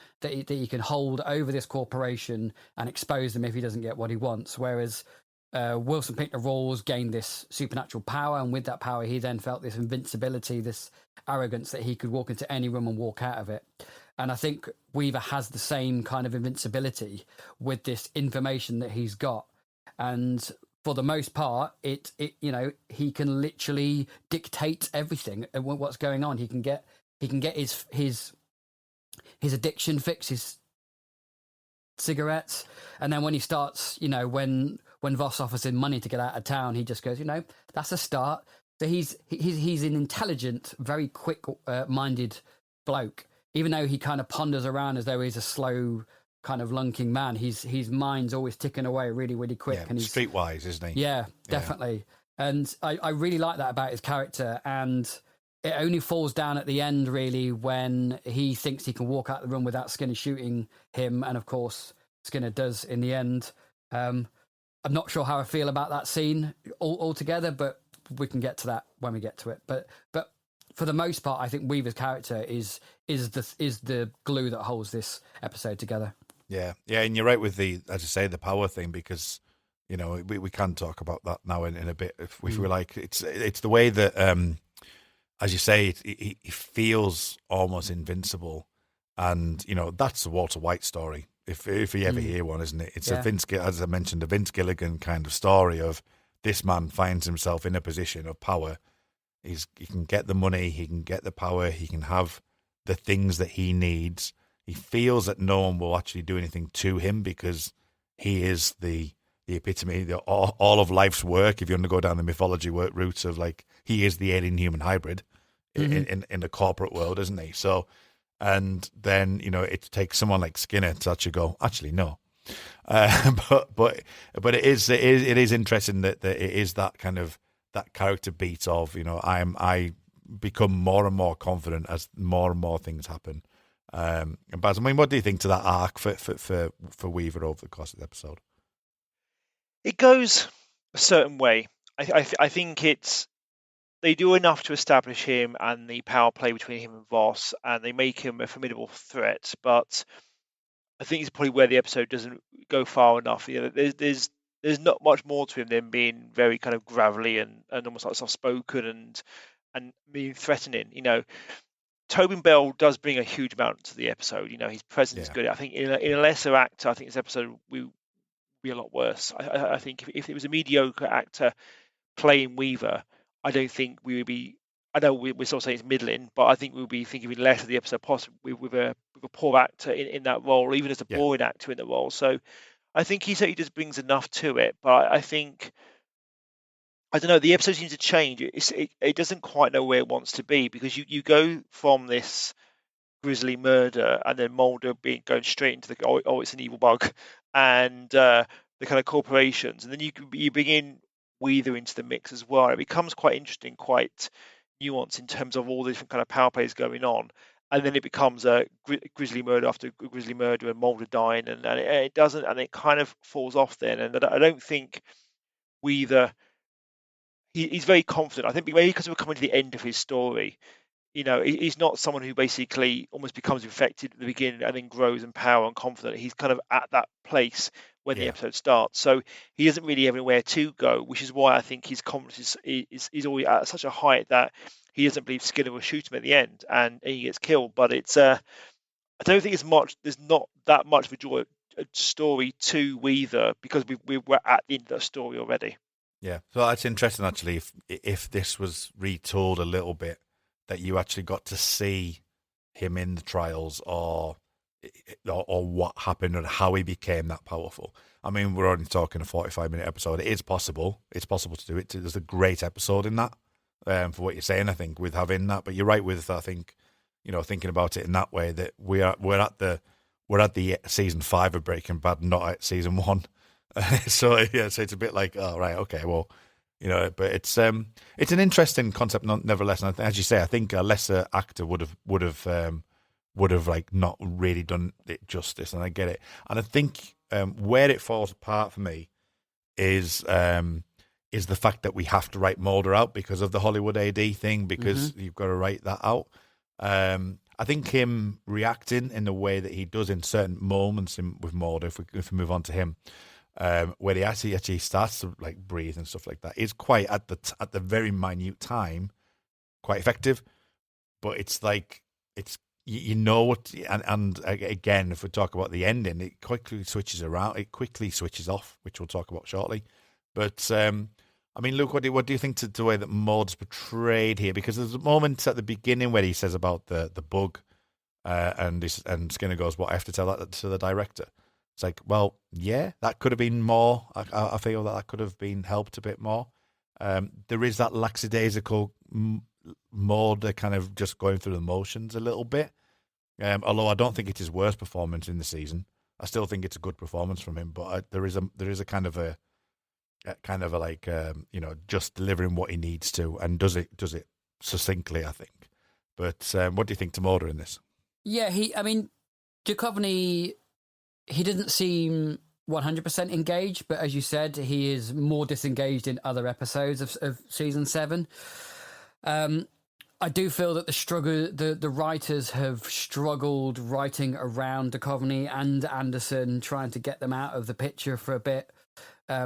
hold over this corporation and expose them if he doesn't get what he wants. Whereas Wilson Pinkner Rawls gained this supernatural power, and with that power he then felt this invincibility, this arrogance that he could walk into any room and walk out of it. And I think Weaver has the same kind of invincibility with this information that he's got. And for the most part, he can literally dictate everything and what's going on. He can get his addiction fix, his cigarettes, and then when he starts, when when Voss offers him money to get out of town, he just goes, that's a start. So he's an intelligent, very quick-minded bloke. Even though he kind of ponders around as though he's a slow, kind of lunking man, his mind's always ticking away really, really quick. Yeah, and he's streetwise, isn't he? Yeah, definitely. And I really like that about his character. And it only falls down at the end, really, when he thinks he can walk out the room without Skinner shooting him. And of course, Skinner does in the end. I'm not sure how I feel about that scene altogether, but we can get to that when we get to it. But for the most part, I think Weaver's character is the glue that holds this episode together. Yeah, and you're right with the, as I say, the power thing, because we can talk about that now in a bit if we like. It's the way that, as you say, he feels almost invincible, and that's the Walter White story. If you ever hear one, isn't it? It's a Vince, as I mentioned, a Vince Gilligan kind of story of this man finds himself in a position of power. He can get the money, he can get the power, he can have the things that he needs. He feels that no one will actually do anything to him because he is the epitome, all of life's work. If you want to go down the mythology route of he is the alien human hybrid in the corporate world, isn't he? So, and then it takes someone like Skinner to actually go, actually no. But it is interesting that it is that kind of that character beat of I become more and more confident as more and more things happen. And Baz, what do you think to that arc for Weaver over the course of the episode? It goes a certain way. I think they do enough to establish him and the power play between him and Voss, and they make him a formidable threat. But I think it's probably where the episode doesn't go far enough. There's not much more to him than being very kind of gravelly and almost like soft-spoken and being threatening. Tobin Bell does bring a huge amount to the episode. His presence is good. I think in a lesser actor, I think this episode will be a lot worse. I think if it was a mediocre actor playing Weaver, I don't think we would be. I know we're still saying it's middling, but I think we'll be thinking less of the episode possibly with a poor actor in that role, even as a boring actor in the role. So I think he certainly just brings enough to it. But I think, I don't know, the episode seems to change. It doesn't quite know where it wants to be, because you go from this grisly murder and then Mulder going straight into it's an evil bug, and the kind of corporations, and then you bring in Weaver into the mix as well. It becomes quite interesting, quite nuanced in terms of all the different kind of power plays going on, and then it becomes a grisly murder after grisly murder and Mulder dying, and it doesn't, and it kind of falls off then. And I don't think Weaver, he's very confident. I think maybe because we're coming to the end of his story, he's not someone who basically almost becomes infected at the beginning and then grows in power and confident. He's kind of at that place when the episode starts. So he doesn't really have anywhere to go, which is why I think his confidence is always at such a height that he doesn't believe Skinner will shoot him at the end and he gets killed. But it's I don't think there's not that much of a story to Weaver, because we're at the end of that story already. Yeah, so that's interesting actually. If this was retold a little bit, that you actually got to see him in the trials or what happened and how he became that powerful. I mean, we're only talking a 45-minute episode. It is possible. It's possible to do it. There's a great episode in that, for what you're saying, I think, with having that. But you're right with, I think, thinking about it in that way, that we're at the season 5 of Breaking Bad, not at season 1. So it's a bit like, oh right, okay, well, but it's an interesting concept, nevertheless. And as you say, I think a lesser actor would have like not really done it justice, and I get it. And I think where it falls apart for me is the fact that we have to write Mulder out because of the Hollywood AD thing, because you've got to write that out. I think him reacting in the way that he does in certain moments with Mulder, if we move on to him, where he actually starts to like breathe and stuff like that, is quite at the very minute time quite effective. But it's like what, and again, if we talk about the ending, it quickly switches around. It quickly switches off, which we'll talk about shortly. But I mean, Luke, what do you think to the way that Mulder's portrayed here? Because there's a moment at the beginning where he says about the bug, and Skinner goes, "Well, I have to tell that to the director." It's like, well, yeah, that could have been more. I feel that could have been helped a bit more. There is that lackadaisical mode, kind of just going through the motions a little bit. Although I don't think it's his worst performance in the season. I still think it's a good performance from him, but there is a kind of a like just delivering what he needs to, and does it succinctly, I think. But what do you think to Mulder in this? Yeah, Duchovny, he didn't seem 100% engaged, but as you said, he is more disengaged in other episodes of season 7. I do feel that the writers have struggled writing around Duchovny and Anderson, trying to get them out of the picture for a bit,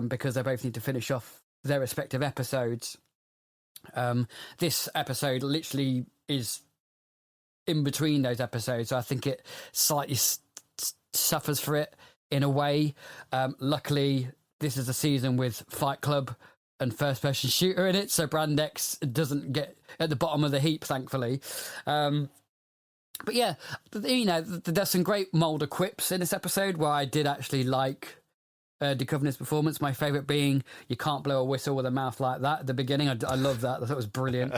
because they both need to finish off their respective episodes. This episode literally is in between those episodes, so I think it slightly suffers for it in a way. Luckily, this is a season with Fight Club and first-person shooter in it, so Brand X doesn't get at the bottom of the heap, thankfully. But yeah, there's some great Mulder quips in this episode where I did actually like Duchovny's performance. My favourite being, "You can't blow a whistle with a mouth like that" at the beginning. I love that. I thought it was brilliant.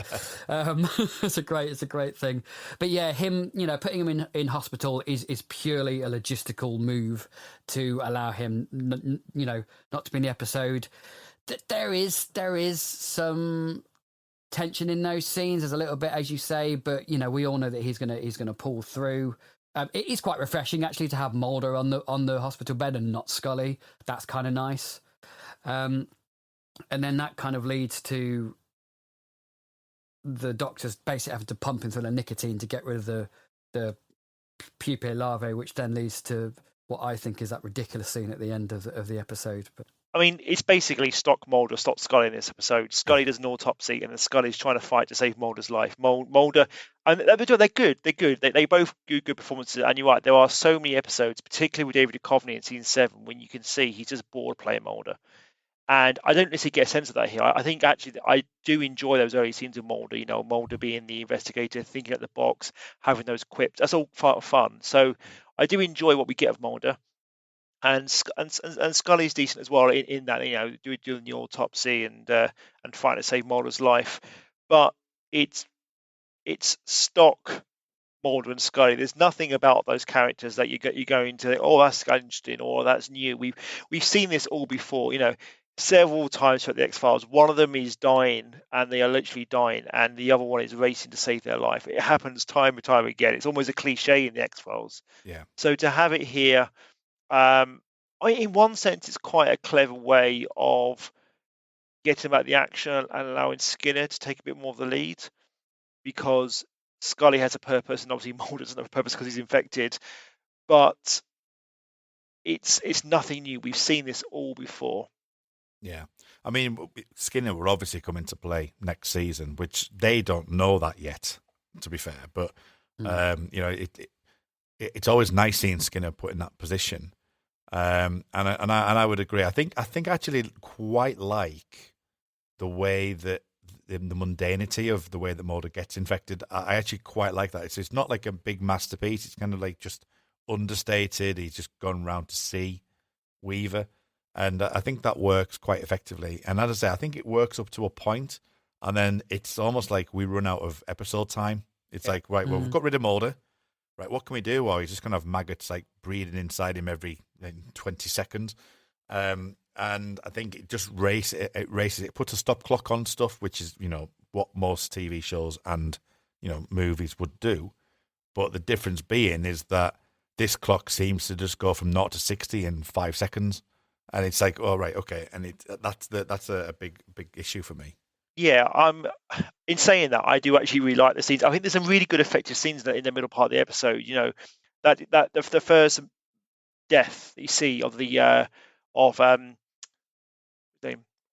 It's a great thing. But yeah, him, putting him in hospital is purely a logistical move to allow him, not to be in the episode. There is some tension in those scenes. There's a little bit, as you say, but we all know that he's gonna pull through. It is quite refreshing actually to have Mulder on the hospital bed and not Scully. That's kind of nice. And then that kind of leads to the doctors basically having to pump him full of nicotine to get rid of the pupae larvae, which then leads to what I think is that ridiculous scene at the end of the episode. But I mean, it's basically stock Mulder, stock Scully in this episode. Scully does an autopsy, and then Scully's trying to fight to save Mulder's life. Mulder, and they're good. They're good. They both do good performances. And you're right, there are so many episodes, particularly with David Duchovny in season 7, when you can see he's just bored playing Mulder. And I don't necessarily get a sense of that here. I think actually I do enjoy those early scenes of Mulder. Mulder being the investigator, thinking at the box, having those quips. That's all fun. So I do enjoy what we get of Mulder. And Scully's decent as well in that, doing the autopsy and trying to save Mulder's life, but it's stock Mulder and Scully. There's nothing about those characters that you go into, oh, that's interesting, or that's new. We've seen this all before, several times throughout the X-Files. One of them is dying, and they are literally dying, and the other one is racing to save their life. It happens time and time again. It's almost a cliche in the X-Files. Yeah. So to have it here. In one sense, it's quite a clever way of getting about the action and allowing Skinner to take a bit more of the lead, because Scully has a purpose and obviously Mulder doesn't have a purpose because he's infected. But it's nothing new. We've seen this all before. Yeah. I mean, Skinner will obviously come into play next season, which they don't know that yet, to be fair. But, it's always nice seeing Skinner put in that position. And I would agree. I think actually quite like the way that the mundanity of the way that Mulder gets infected. I actually quite like that. It's not like a big masterpiece. It's kind of like just understated. He's just gone round to see Weaver. And I think that works quite effectively. And as I say, I think it works up to a point, and then it's almost like we run out of episode time. It's like, right, well, we've got rid of Mulder. Right, what can we do? Well, he's just going to have maggots like breeding inside him every 20 seconds. And I think it just races. It puts a stop clock on stuff, which is, what most TV shows and, movies would do. But the difference being is that this clock seems to just go from 0 to 60 in 5 seconds. And it's like, oh, right, okay. And that's a big issue for me. Yeah, in saying that, I do actually really like the scenes. I think there's some really good effective scenes in the middle part of the episode. That the first death that you see of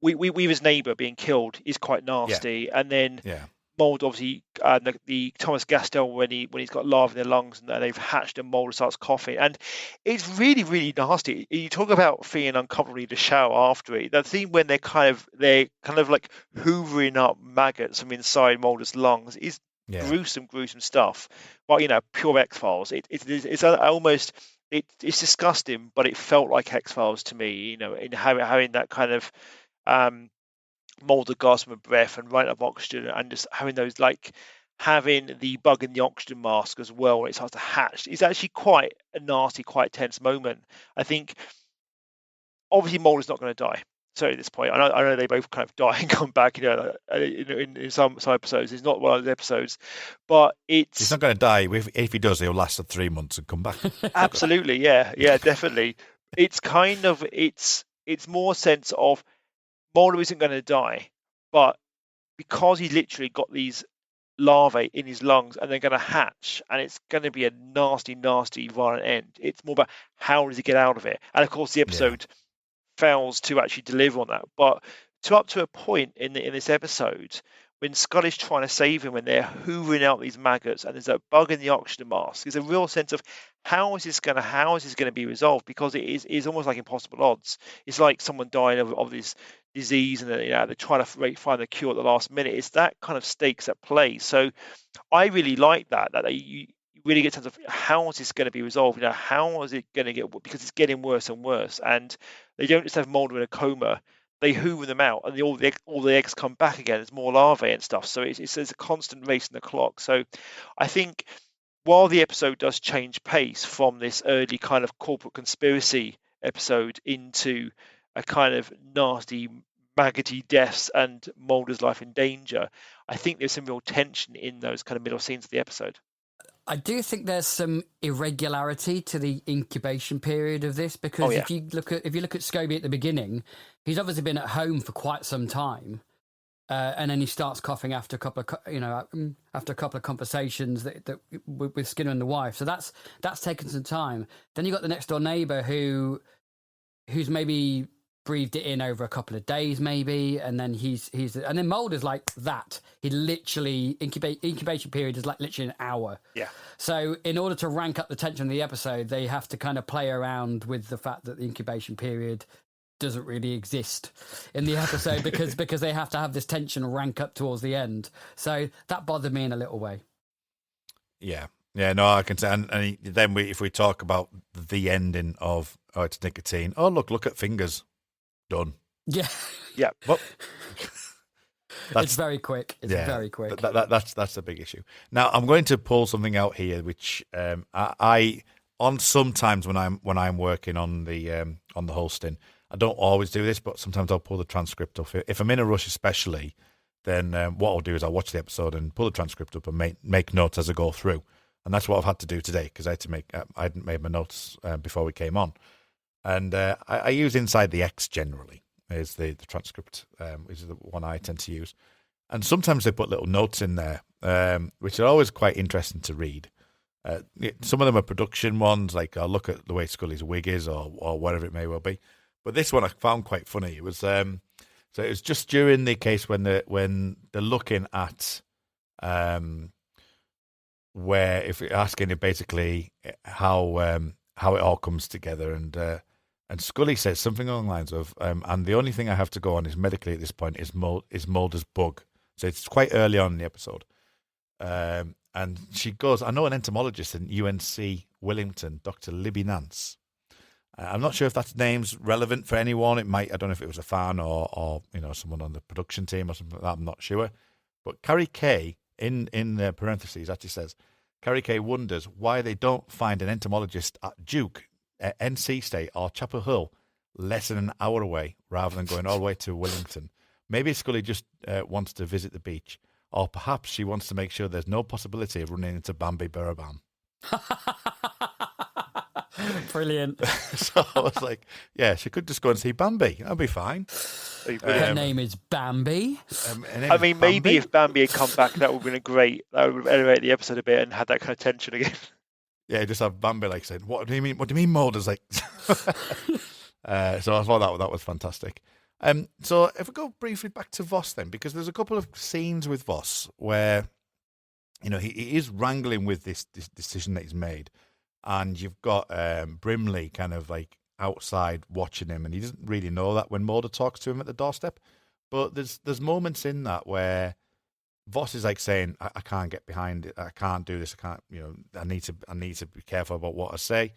Weaver's neighbour being killed is quite nasty, and then Mulder, obviously, the Thomas Gastel when he's got larvae in their lungs and they've hatched and Mulder starts coughing, and it's really, really nasty. You talk about feeling uncomfortable to shower after it. The thing when they're kind of like hoovering up maggots from inside Mulder's lungs is gruesome stuff. But pure X-Files. It's it's disgusting, but it felt like X-Files to me, you know, in having that kind of molded gasp of breath and running up oxygen, and just having those, like having the bug in the oxygen mask as well when it starts to hatch. It's actually quite a nasty, quite tense moment. I think obviously Mulder's not going to die. So at this point, I know they both kind of die and come back, you know, in some episodes. It's not one of those episodes, but he's not going to die. If he does, he'll last for 3 months and come back. Absolutely, yeah, definitely. It's kind of it's more a sense of Mulder isn't going to die, but because he literally got these larvae in his lungs and they're going to hatch, and it's going to be a nasty, nasty, violent end. It's more about how does he get out of it, and of course the episode fails to actually deliver on that. But up to a point in this episode, when Scully's trying to save him, when they're hoovering out these maggots, and there's a bug in the oxygen mask, there's a real sense of how is this going to be resolved, because it is almost like impossible odds. It's like someone dying of this disease, and they're trying to find the cure at the last minute. It's that kind of stakes at play. So I really like that you really get a sense of how is this going to be resolved. You know, how is it going to get, because it's getting worse and worse, and they don't just have Mulder in a coma. They hoover them out, and all the eggs come back again. There's more larvae and stuff. So it's a constant race in the clock. So I think while the episode does change pace from this early kind of corporate conspiracy episode into a kind of nasty, maggoty deaths and Mulder's life in danger, I think there's some real tension in those kind of middle scenes of the episode. I do think there's some irregularity to the incubation period of this, because if you look at Scobie at the beginning, he's obviously been at home for quite some time, and then he starts coughing after a couple of conversations that with Skinner and the wife. So that's taken some time. Then you got the next door neighbour who's maybe breathed it in over a couple of days, maybe, and then and then Mulder's like that. He literally incubation period is like literally an hour. Yeah. So in order to rank up the tension of the episode, they have to kind of play around with the fact that the incubation period doesn't really exist in the episode because they have to have this tension rank up towards the end. So that bothered me in a little way. Yeah. Yeah, no, I can say, and then if we talk about the ending of it's nicotine. Oh, look at fingers. Done. Yeah. Yeah. Well, it's very quick. It's very quick. That's a big issue. Now I'm going to pull something out here, which I on sometimes when I'm working on the hosting, I don't always do this, but sometimes I'll pull the transcript up. If I'm in a rush, especially, then what I'll do is I'll watch the episode and pull the transcript up and make notes as I go through. And that's what I've had to do today, because I hadn't made my notes before we came on. And I use Inside the X generally, is the transcript, is the one I tend to use. And sometimes they put little notes in there, which are always quite interesting to read. Some of them are production ones, like I'll look at the way Scully's wig is or whatever it may well be. But this one I found quite funny. It was so it was just during the case when they're looking at where, if you're asking it basically how it all comes together, and Scully says something along the lines of and the only thing I have to go on is medically at this point is Mulder's bug. So it's quite early on in the episode. And she goes, I know an entomologist in UNC Wellington, Dr. Libby Nance. I'm not sure if that name's relevant for anyone. It might, I don't know if it was a fan or someone on the production team or something like that. I'm not sure. But Carrie Kay, in the parentheses, actually says, Carrie Kay wonders why they don't find an entomologist at Duke, NC State, or Chapel Hill less than an hour away rather than going all the way to Wellington. Maybe Scully just wants to visit the beach, or perhaps she wants to make sure there's no possibility of running into Bambi Burabam. Brilliant. So I was like, yeah, she could just go and see Bambi. That'll be fine. Her name is Bambi. Maybe if Bambi had come back, that would have been great. That would have elevated the episode a bit and had that kind of tension again. Yeah, just have Bambi like saying, "What do you mean? What do you mean, Mulder's like?" So I thought that was fantastic. So if we go briefly back to Voss then, because there's a couple of scenes with Voss where, he is wrangling with this decision that he's made, and you've got Brimley kind of like outside watching him, and he doesn't really know that when Mulder talks to him at the doorstep. But there's moments in that where Voss is like saying, I can't get behind it, I can't do this, I can't, I need to be careful about what I say.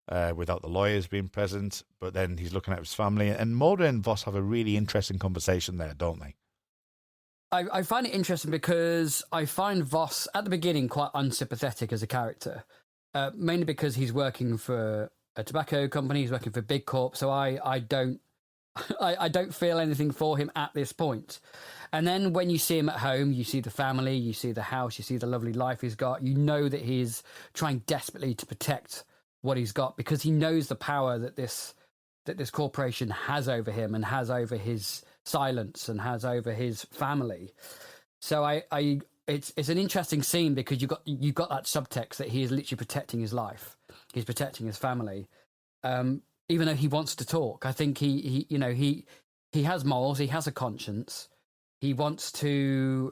without the lawyers being present. But then he's looking at his family, and Mulder and Voss have a really interesting conversation there, don't they? I find it interesting because I find Voss at the beginning quite unsympathetic as a character, mainly because he's working for a tobacco company, he's working for Big Corp, so I don't I don't feel anything for him at this point. And then when you see him at home, you see the family, you see the house, you see the lovely life he's got, you know that he's trying desperately to protect what he's got because he knows the power that this corporation has over him and has over his silence and has over his family. So it's an interesting scene because you've got that subtext that he is literally protecting his life, he's protecting his family, even though he wants to talk. I think he has morals, he has a conscience, he wants to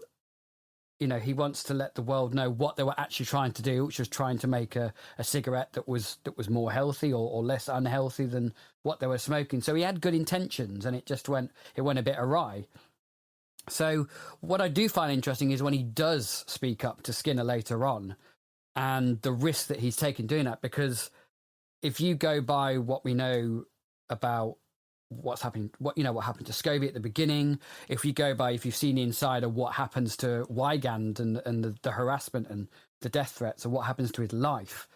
let the world know what they were actually trying to do, which was trying to make a cigarette that was more healthy or less unhealthy than what they were smoking. So he had good intentions, and it went a bit awry. So what I do find interesting is when he does speak up to Skinner later on, and the risk that he's taken doing that, because if you go by what we know about what's happening, what happened to Scobie at the beginning, if you've seen the inside of what happens to Wygand and the harassment and the death threats and what happens to his life,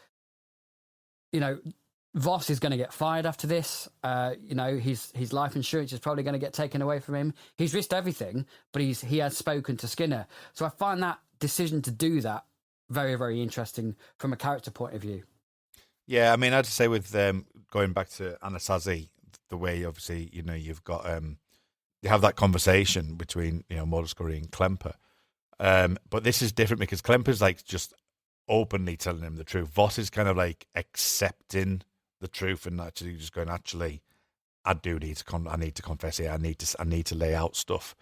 Voss is going to get fired after this. His life insurance is probably going to get taken away from him. He's risked everything, but he has spoken to Skinner. So I find that decision to do that very, very interesting from a character point of view. Yeah, I mean, I'd say with going back to Anasazi, the way obviously you've got you have that conversation between Mulder, Scully and Klemper, but this is different because Klemper's like just openly telling him the truth. Voss is kind of like accepting the truth and actually just going, I do need to I need to confess here. I need to lay out stuff.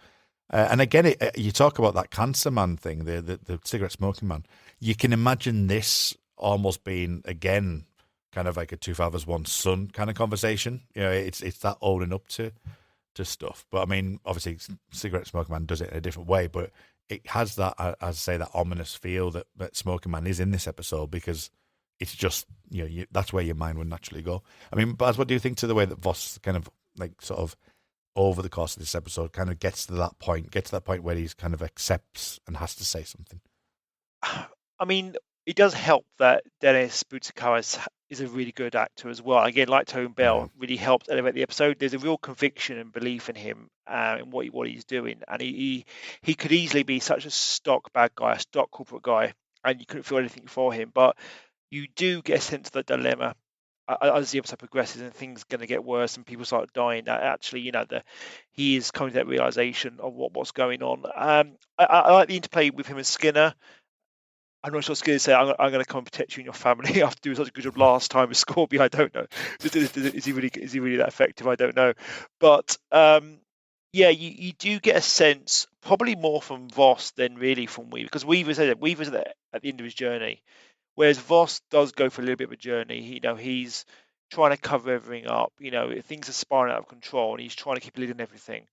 And again, you talk about that cancer man thing, the cigarette smoking man. You can imagine this almost being again kind of like a two fathers one son kind of conversation. It's that owning up to stuff. But I mean, obviously, cigarette smoking man does it in a different way, but it has that, as I say, that ominous feel that Smoking Man is in this episode because it's just that's where your mind would naturally go. I mean, Baz, what do you think to the way that Voss kind of like sort of over the course of this episode kind of gets to that point where he's kind of accepts and has to say something? I mean, it does help that Dennis Boutsikaris is a really good actor as well. Again, like Tone Bell, really helped elevate the episode. There's a real conviction and belief in him in what he's doing, and he could easily be such a stock bad guy, a stock corporate guy, and you couldn't feel anything for him. But you do get a sense of the dilemma as the episode progresses and things are going to get worse and people start dying. That actually, he is coming to that realization of what's going on. I like the interplay with him and Skinner. I'm not sure Skinner say, I'm going to come and protect you and your family after doing such a good job last time with Scorby. I don't know. Is he really that effective? I don't know. But you do get a sense, probably more from Voss than really from Weaver, because Weaver's at the end of his journey, whereas Voss does go for a little bit of a journey. He's trying to cover everything up. Things are spiraling out of control, and he's trying to keep a lid on everything.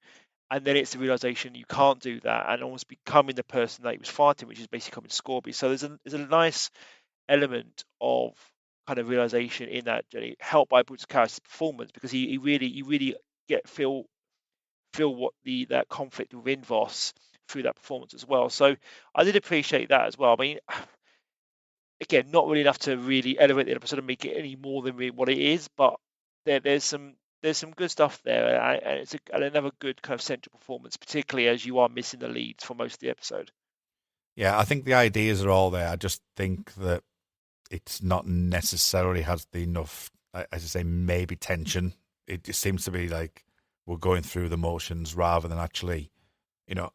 And then it's the realization you can't do that, and almost becoming the person that he was fighting, which is basically becoming Scorby. So there's a nice element of kind of realization in that journey, helped by Boutsikaris' performance, because you really feel what that conflict within Voss through that performance as well. So I did appreciate that as well. I mean, again, not really enough to really elevate the episode and make it any more than really what it is, but there's some good stuff there, and it's another good kind of central performance, particularly as you are missing the leads for most of the episode. Yeah, I think the ideas are all there. I just think that it's not necessarily has the enough, as I say, maybe tension. It just seems to be like we're going through the motions rather than actually,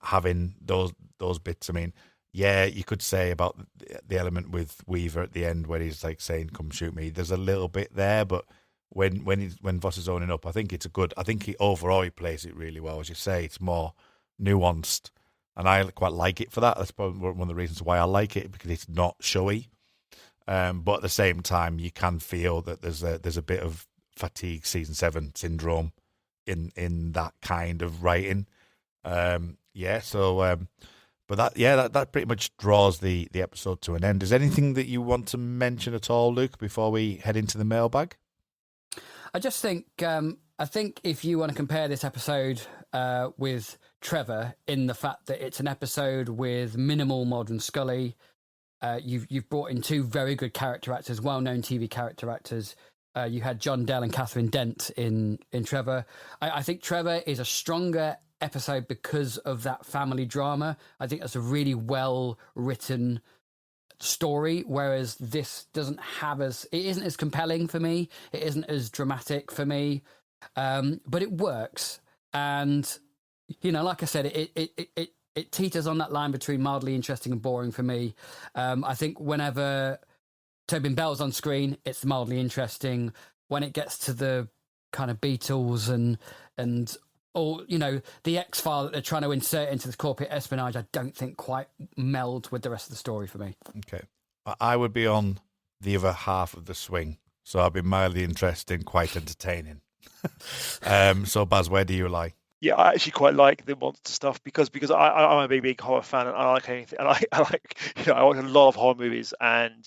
having those bits. I mean, yeah, you could say about the element with Weaver at the end where he's like saying, "Come shoot me." There's a little bit there, but when Voss is owning up, I think he overall he plays it really well. As you say, it's more nuanced, and I quite like it for that. That's probably one of the reasons why I like it, because it's not showy, but at the same time you can feel that there's a bit of fatigue season 7 syndrome in that kind of writing. But that pretty much draws the episode to an end. Is there anything that you want to mention at all, Luke, before we head into the mailbag? I just think if you want to compare this episode with Trevor, in the fact that it's an episode with minimal modern Scully, you've brought in two very good character actors, well-known TV character actors. You had John Dell and Catherine Dent in Trevor. I think Trevor is a stronger episode because of that family drama. I think that's a really well written story, whereas this it isn't as compelling for me. It isn't as dramatic for me, but it works. And like I said, it teeters on that line between mildly interesting and boring for me. I think whenever Tobin Bell's on screen, it's mildly interesting. When it gets to the kind of Beatles and or the X-File that they're trying to insert into this corporate espionage, I don't think quite meld with the rest of the story for me. Okay, I would be on the other half of the swing, so I'd be mildly interesting, quite entertaining. So Baz, where do you lie? Yeah, I actually quite like the monster stuff because I'm a big horror fan, and I like anything. And I like I watch a lot of horror movies, and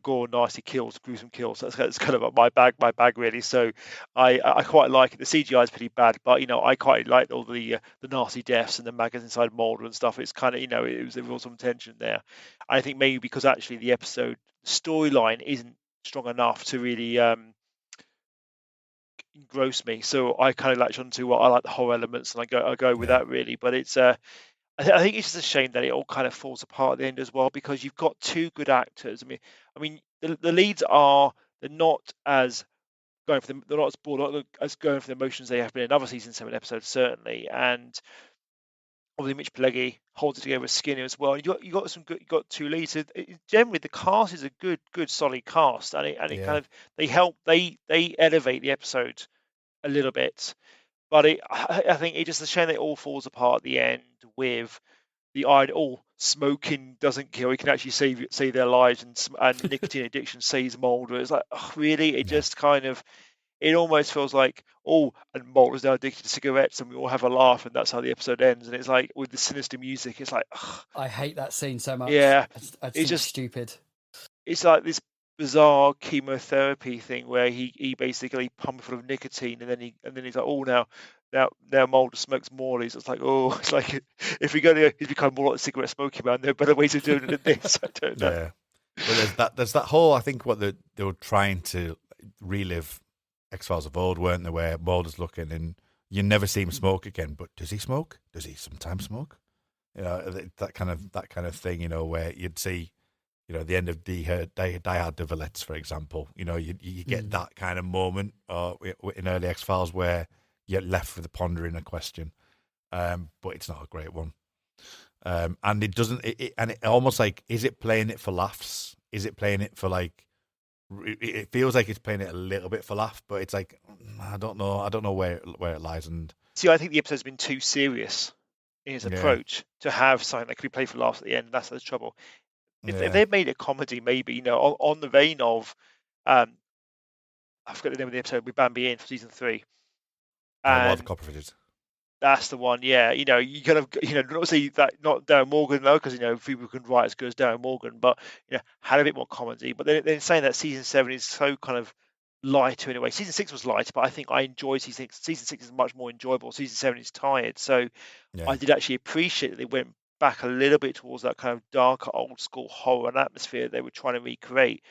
gore, nasty kills, gruesome kills. That's kind of my bag really. So I quite like it. The CGI is pretty bad, but I quite like all the nasty deaths and the maggots inside Mulder and stuff. It's kind of it was real some tension there. I think maybe because actually the episode storyline isn't strong enough to really engross me. So I kind of latch onto I like the horror elements, and I go with that really. But it's I think it's just a shame that it all kind of falls apart at the end as well, because you've got two good actors. I mean, the leads they're not as going for them. They're not as going for the emotions they have been in other season 7 episodes certainly, and obviously Mitch Pileggi holds it together with Skinner as well. You got some good. You got two leads. Generally, the cast is a good solid cast, and it kind of they elevate the episode a little bit. But I think it's just a shame that it all falls apart at the end with the idea, smoking doesn't kill. It can actually save their lives, and nicotine addiction saves Mulder. It's like, really? It just kind of, it almost feels like, and Mulder's now addicted to cigarettes, and we all have a laugh, and that's how the episode ends. And it's like, with the sinister music, it's like, I hate that scene so much. Yeah. It's just stupid. It's like this bizarre chemotherapy thing where he basically pumped full of nicotine, and then he's like, now Mulder smokes more. It's like, it's like if we go there, he's become more like a cigarette smoking man. There are better ways of doing it than this. I don't know. Yeah, but there's that whole, I think what they were trying to relive X-Files of old, weren't they? Where Mulder's looking and you never see him smoke again. But does he smoke? Does he sometimes smoke? That kind of thing. Where you'd see. The end of Die Hard de Valets, for example. You get that kind of moment in early X-Files where you're left with pondering a question, but it's not a great one. And it doesn't. And it almost like, is it playing it for laughs? Is it playing it for like? It feels like it's playing it a little bit for laugh, but it's like, I don't know where it lies. And see, I think the episode's been too serious in its approach to have something that could be played for laughs at the end. That's the trouble. If they made a comedy, maybe on the vein of, I forget the name of the episode with Bambi in for season 3. And Copperfitted. That's the one. Yeah, you kind of not say that not Darren Morgan though, because people can write as good as Darren Morgan, but had a bit more comedy. But they're saying that season 7 is so kind of lighter in a way. Season 6 was lighter, but I think I enjoyed season 6. Season 6 is much more enjoyable. Season 7 is tired, so I did actually appreciate that they went back a little bit towards that kind of darker old school horror and atmosphere they were trying to recreate,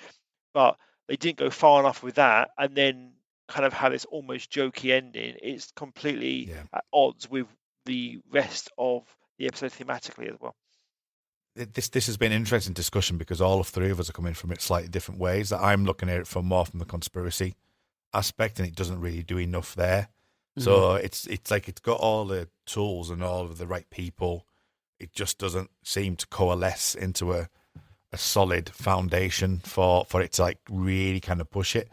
but they didn't go far enough with that, and then kind of have this almost jokey ending. It's completely at odds with the rest of the episode thematically as well. This has been an interesting discussion because all of three of us are coming from it slightly different ways. That I'm looking at it from the conspiracy aspect, and it doesn't really do enough there. So it's like it's got all the tools and all of the right people. It just doesn't seem to coalesce into a solid foundation for it to like really kind of push it.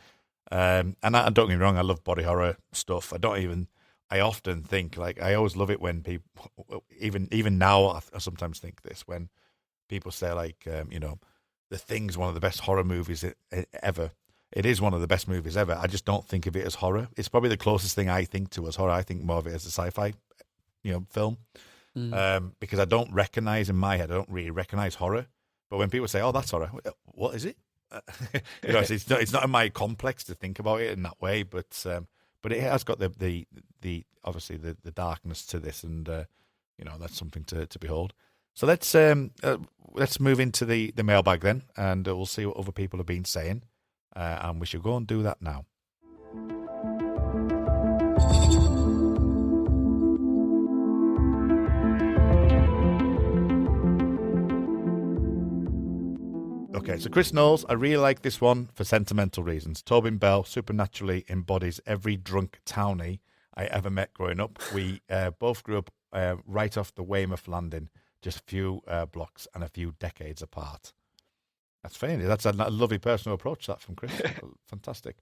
And don't get me wrong, I love body horror stuff. I often think, like, I always love it when people, even now, I sometimes think this, when people say like, The Thing's one of the best horror movies ever. It is one of the best movies ever. I just don't think of it as horror. It's probably the closest thing I think to as horror. I think more of it as a sci-fi, film. because I don't recognize in my head, I don't really recognize horror. But when people say, "Oh, that's horror," what is it? It's not in my complex to think about it in that way. But it has got the obviously the darkness to this, and that's something to behold. So let's move into the mailbag then, and we'll see what other people have been saying, and we should go and do that now. Okay, so Chris Knowles, I really like this one for sentimental reasons. Tobin Bell supernaturally embodies every drunk townie I ever met growing up. We both grew up right off the Weymouth landing, just a few blocks and a few decades apart. That's funny. That's a lovely personal approach, that from Chris. Fantastic.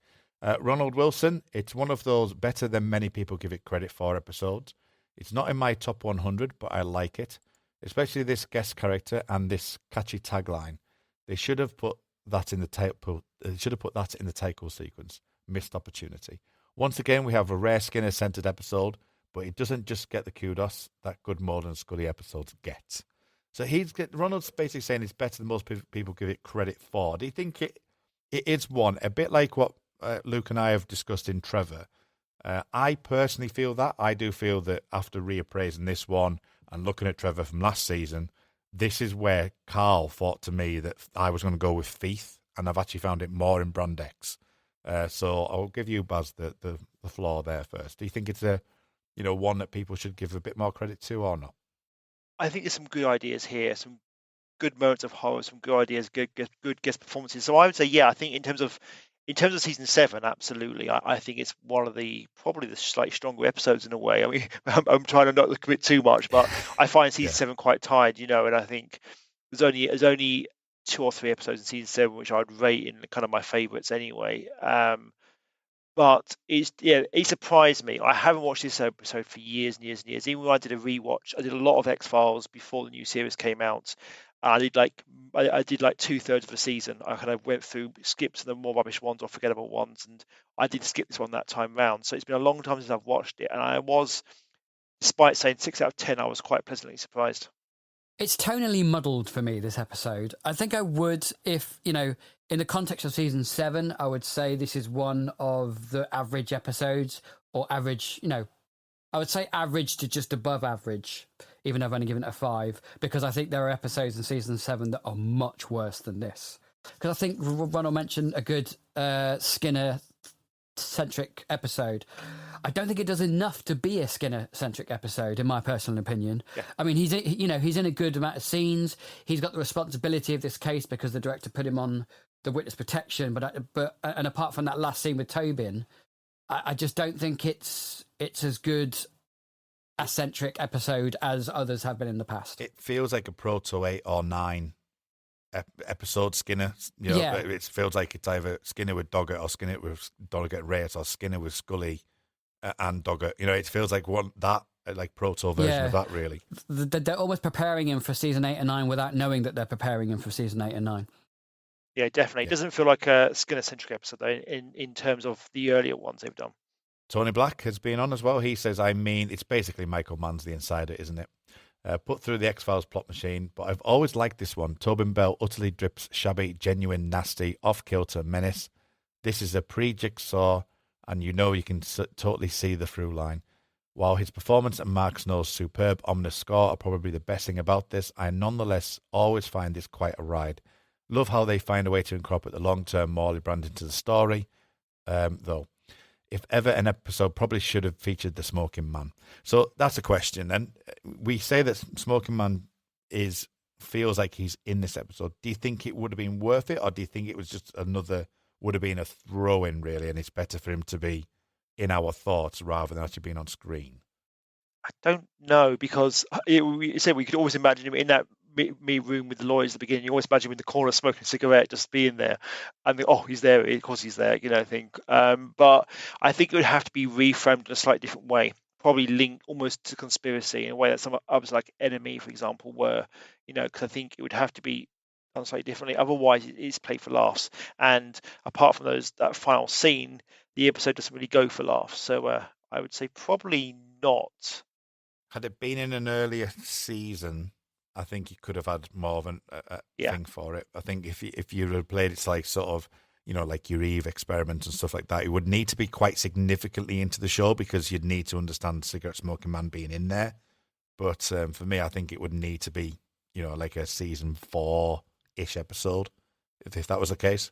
Ronald Wilson, it's one of those better than many people give it credit for episodes. It's not in my top 100, but I like it, especially this guest character and this catchy tagline. They should have put that in the title sequence. Missed opportunity. Once again, we have a rare Skinner-centered episode, but it doesn't just get the kudos that good Mulder and Scully episodes get. So Ronald's basically saying it's better than most people give it credit for. Do you think it is one, a bit like what Luke and I have discussed in Trevor? I personally feel that. I do feel that after reappraising this one and looking at Trevor from last season, this is where Carl thought to me that I was going to go with Feith, and I've actually found it more in Brand X. So I'll give you, Baz, the floor there first. Do you think it's one that people should give a bit more credit to or not? I think there's some good ideas here, some good moments of horror, some good ideas, good guest performances. So I would say, yeah, I think in terms of season 7, absolutely. I think it's one of probably the slightly stronger episodes in a way. I mean, I'm trying to not look at it too much, but I find season 7 quite tired, and I think there's only 2 or 3 episodes in season 7 which I'd rate in kind of my favourites anyway. But it surprised me. I haven't watched this episode for years and years and years. Even when I did a rewatch, I did a lot of X-Files before the new series came out. I did like 2/3 of the season. I kind of went through, skipped the more rubbish ones or forgettable ones, and I did skip this one that time round. So it's been a long time since I've watched it, and I was, despite saying 6 out of 10, I was quite pleasantly surprised. It's tonally muddled for me, this episode. I think I would, if, in the context of season 7, I would say this is one of the average episodes, or average, I would say average to just above average, even though I've only given it a 5, because I think there are episodes in season 7 that are much worse than this. Because I think Ronald mentioned a good Skinner-centric episode. I don't think it does enough to be a Skinner-centric episode, in my personal opinion. Yeah. I mean, he's in a good amount of scenes. He's got the responsibility of this case because the director put him on the witness protection. But apart from that last scene with Tobin, I just don't think it's as good a centric episode as others have been in the past. It feels like a proto 8 or 9 episode Skinner. It feels like it's either Skinner with Doggett or Skinner with Doggett Reyes or Skinner with Scully and Doggett. It feels like proto version of that, really. They're almost preparing him for season 8 and 9 without knowing that they're preparing him for season 8 and 9. Yeah, definitely. It doesn't feel like a Skinner-centric episode, though, in terms of the earlier ones they've done. Tony Black has been on as well. He says, it's basically Michael Mann's The Insider, isn't it? Put through the X-Files plot machine, but I've always liked this one. Tobin Bell utterly drips shabby, genuine, nasty, off-kilter menace. This is a pre-Jigsaw, and you can totally see the through line. While his performance and Mark Snow's superb ominous score are probably the best thing about this, I nonetheless always find this quite a ride. Love how they find a way to incorporate the long-term Morley brand into the story, though. If ever an episode probably should have featured the Smoking Man. So that's a question. And we say that Smoking Man feels like he's in this episode. Do you think it would have been worth it, or do you think it was just would have been a throw-in, really, and it's better for him to be in our thoughts rather than actually being on screen? I don't know, because we could always imagine him in that room with the lawyers at the beginning. You always imagine him in the corner smoking a cigarette, just being there, and think, he's there. Of course, he's there. I think. But I think it would have to be reframed in a slightly different way, probably linked almost to conspiracy in a way that some others, like Enemy, for example, were. Because I think it would have to be done slightly differently. Otherwise, it is played for laughs. And apart from that final scene, the episode doesn't really go for laughs. So I would say probably not. Had it been in an earlier season, I think you could have had more of a thing for it. I think if you had played it like sort of, like your Eve experiment and stuff like that, it would need to be quite significantly into the show because you'd need to understand Cigarette Smoking Man being in there. But for me, I think it would need to be, like a season 4-ish episode, if that was the case.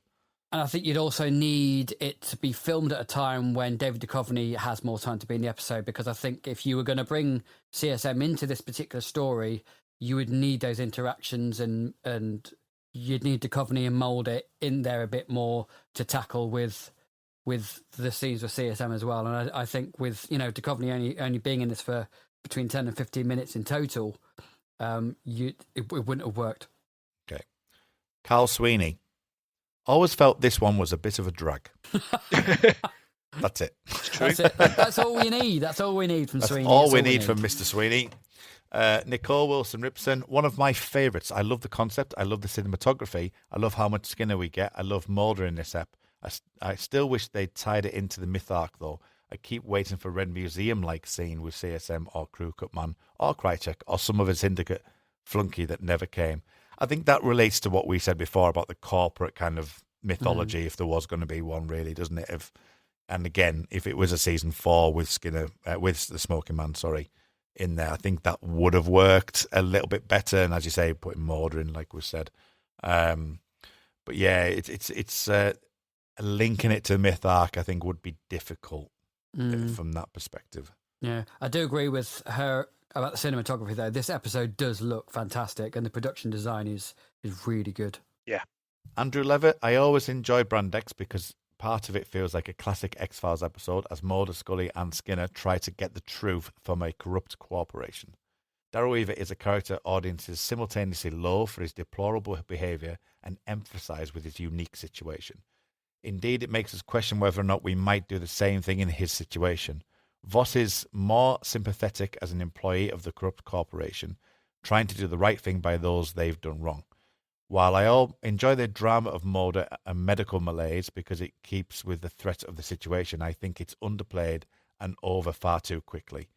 And I think you'd also need it to be filmed at a time when David Duchovny has more time to be in the episode, because I think if you were going to bring CSM into this particular story, you would need those interactions and you'd need Duchovny and mould it in there a bit more to tackle with the scenes with CSM as well. And I think with, Duchovny only being in this for between 10 and 15 minutes in total, it wouldn't have worked. Okay. Carl Sweeney. Always felt this one was a bit of a drag. That's it. That's it. That's all we need. That's all we need from Sweeney. All we need from Mr. Sweeney. Nicole Wilson-Ripsom, one of my favourites. I love the concept. I love the cinematography. I love how much Skinner we get. I love Mulder in this ep. I still wish they'd tied it into the myth arc, though. I keep waiting for Red Museum-like scene with CSM or Crew Cut Man or Krychek or some of his syndicate flunky that never came. I think that relates to what we said before about the corporate kind of mythology, if there was going to be one, really, doesn't it? And again, if it was a season 4 with Skinner, with the Smoking Man, in there, I think that would have worked a little bit better. And as you say, putting Mulder in, like we said. But yeah, it's linking it to the myth arc, I think, would be difficult from that perspective. Yeah, I do agree with her about the cinematography, though. This episode does look fantastic, and the production design is really good. Yeah. Andrew Levitt, I always enjoy Brand X because part of it feels like a classic X-Files episode as Mulder, Scully and Skinner try to get the truth from a corrupt corporation. Darryl Weaver is a character audiences simultaneously loathe for his deplorable behaviour and emphasise with his unique situation. Indeed, it makes us question whether or not we might do the same thing in his situation. Voss is more sympathetic as an employee of the corrupt corporation, trying to do the right thing by those they've done wrong. While I enjoy the drama of Mulder and medical malaise because it keeps with the threat of the situation, I think it's underplayed and over far too quickly.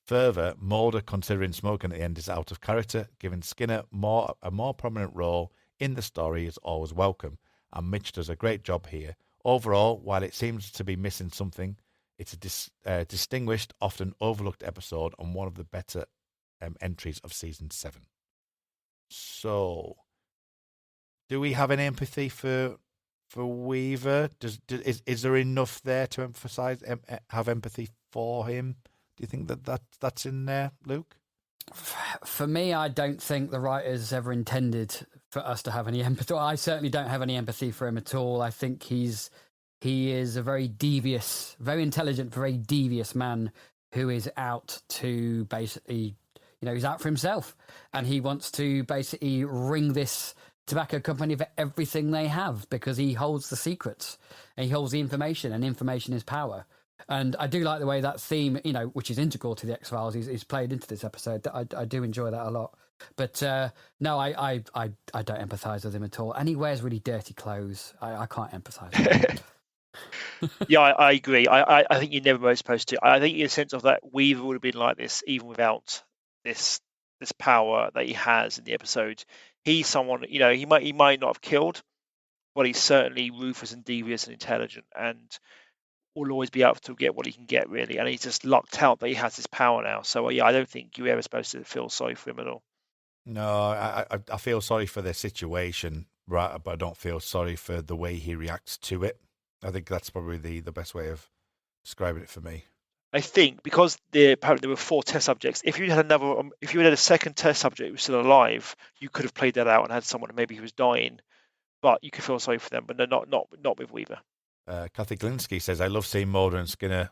Further, Mulder considering smoking at the end is out of character, giving Skinner a more prominent role in the story is always welcome, and Mitch does a great job here. Overall, while it seems to be missing something, it's a distinguished, often overlooked episode and one of the better entries of season 7. So, do we have any empathy for Weaver? Is there enough there to emphasise have empathy for him? Do you think that's in there, Luke? For me, I don't think the writers ever intended for us to have any empathy. I certainly don't have any empathy for him at all. I think he is a very devious, very intelligent, very devious man who is out to basically, he's out for himself. And he wants to basically wring this tobacco company for everything they have because he holds the secrets and he holds the information, and information is power. And I do like the way that theme, which is integral to the X-Files, is played into this episode. I do enjoy that a lot. But no, I don't empathise with him at all. And he wears really dirty clothes. I can't empathise with him. Yeah, I agree. I think you're never really supposed to. I think in the sense of that Weaver would have been like this even without this power that he has in the episode. He's someone, he might not have killed, but he's certainly ruthless and devious and intelligent, and will always be out to get what he can get, really. And he's just lucked out that he has this power now. So yeah, I don't think you're ever supposed to feel sorry for him at all. No, I feel sorry for their situation, right? But I don't feel sorry for the way he reacts to it. I think that's probably the best way of describing it for me. I think because apparently there were 4 test subjects. If you had a second test subject who was still alive, you could have played that out and had someone maybe who was dying, but you could feel sorry for them. But no, not with Weaver. Cathy Glinski says, I love seeing Mulder and Skinner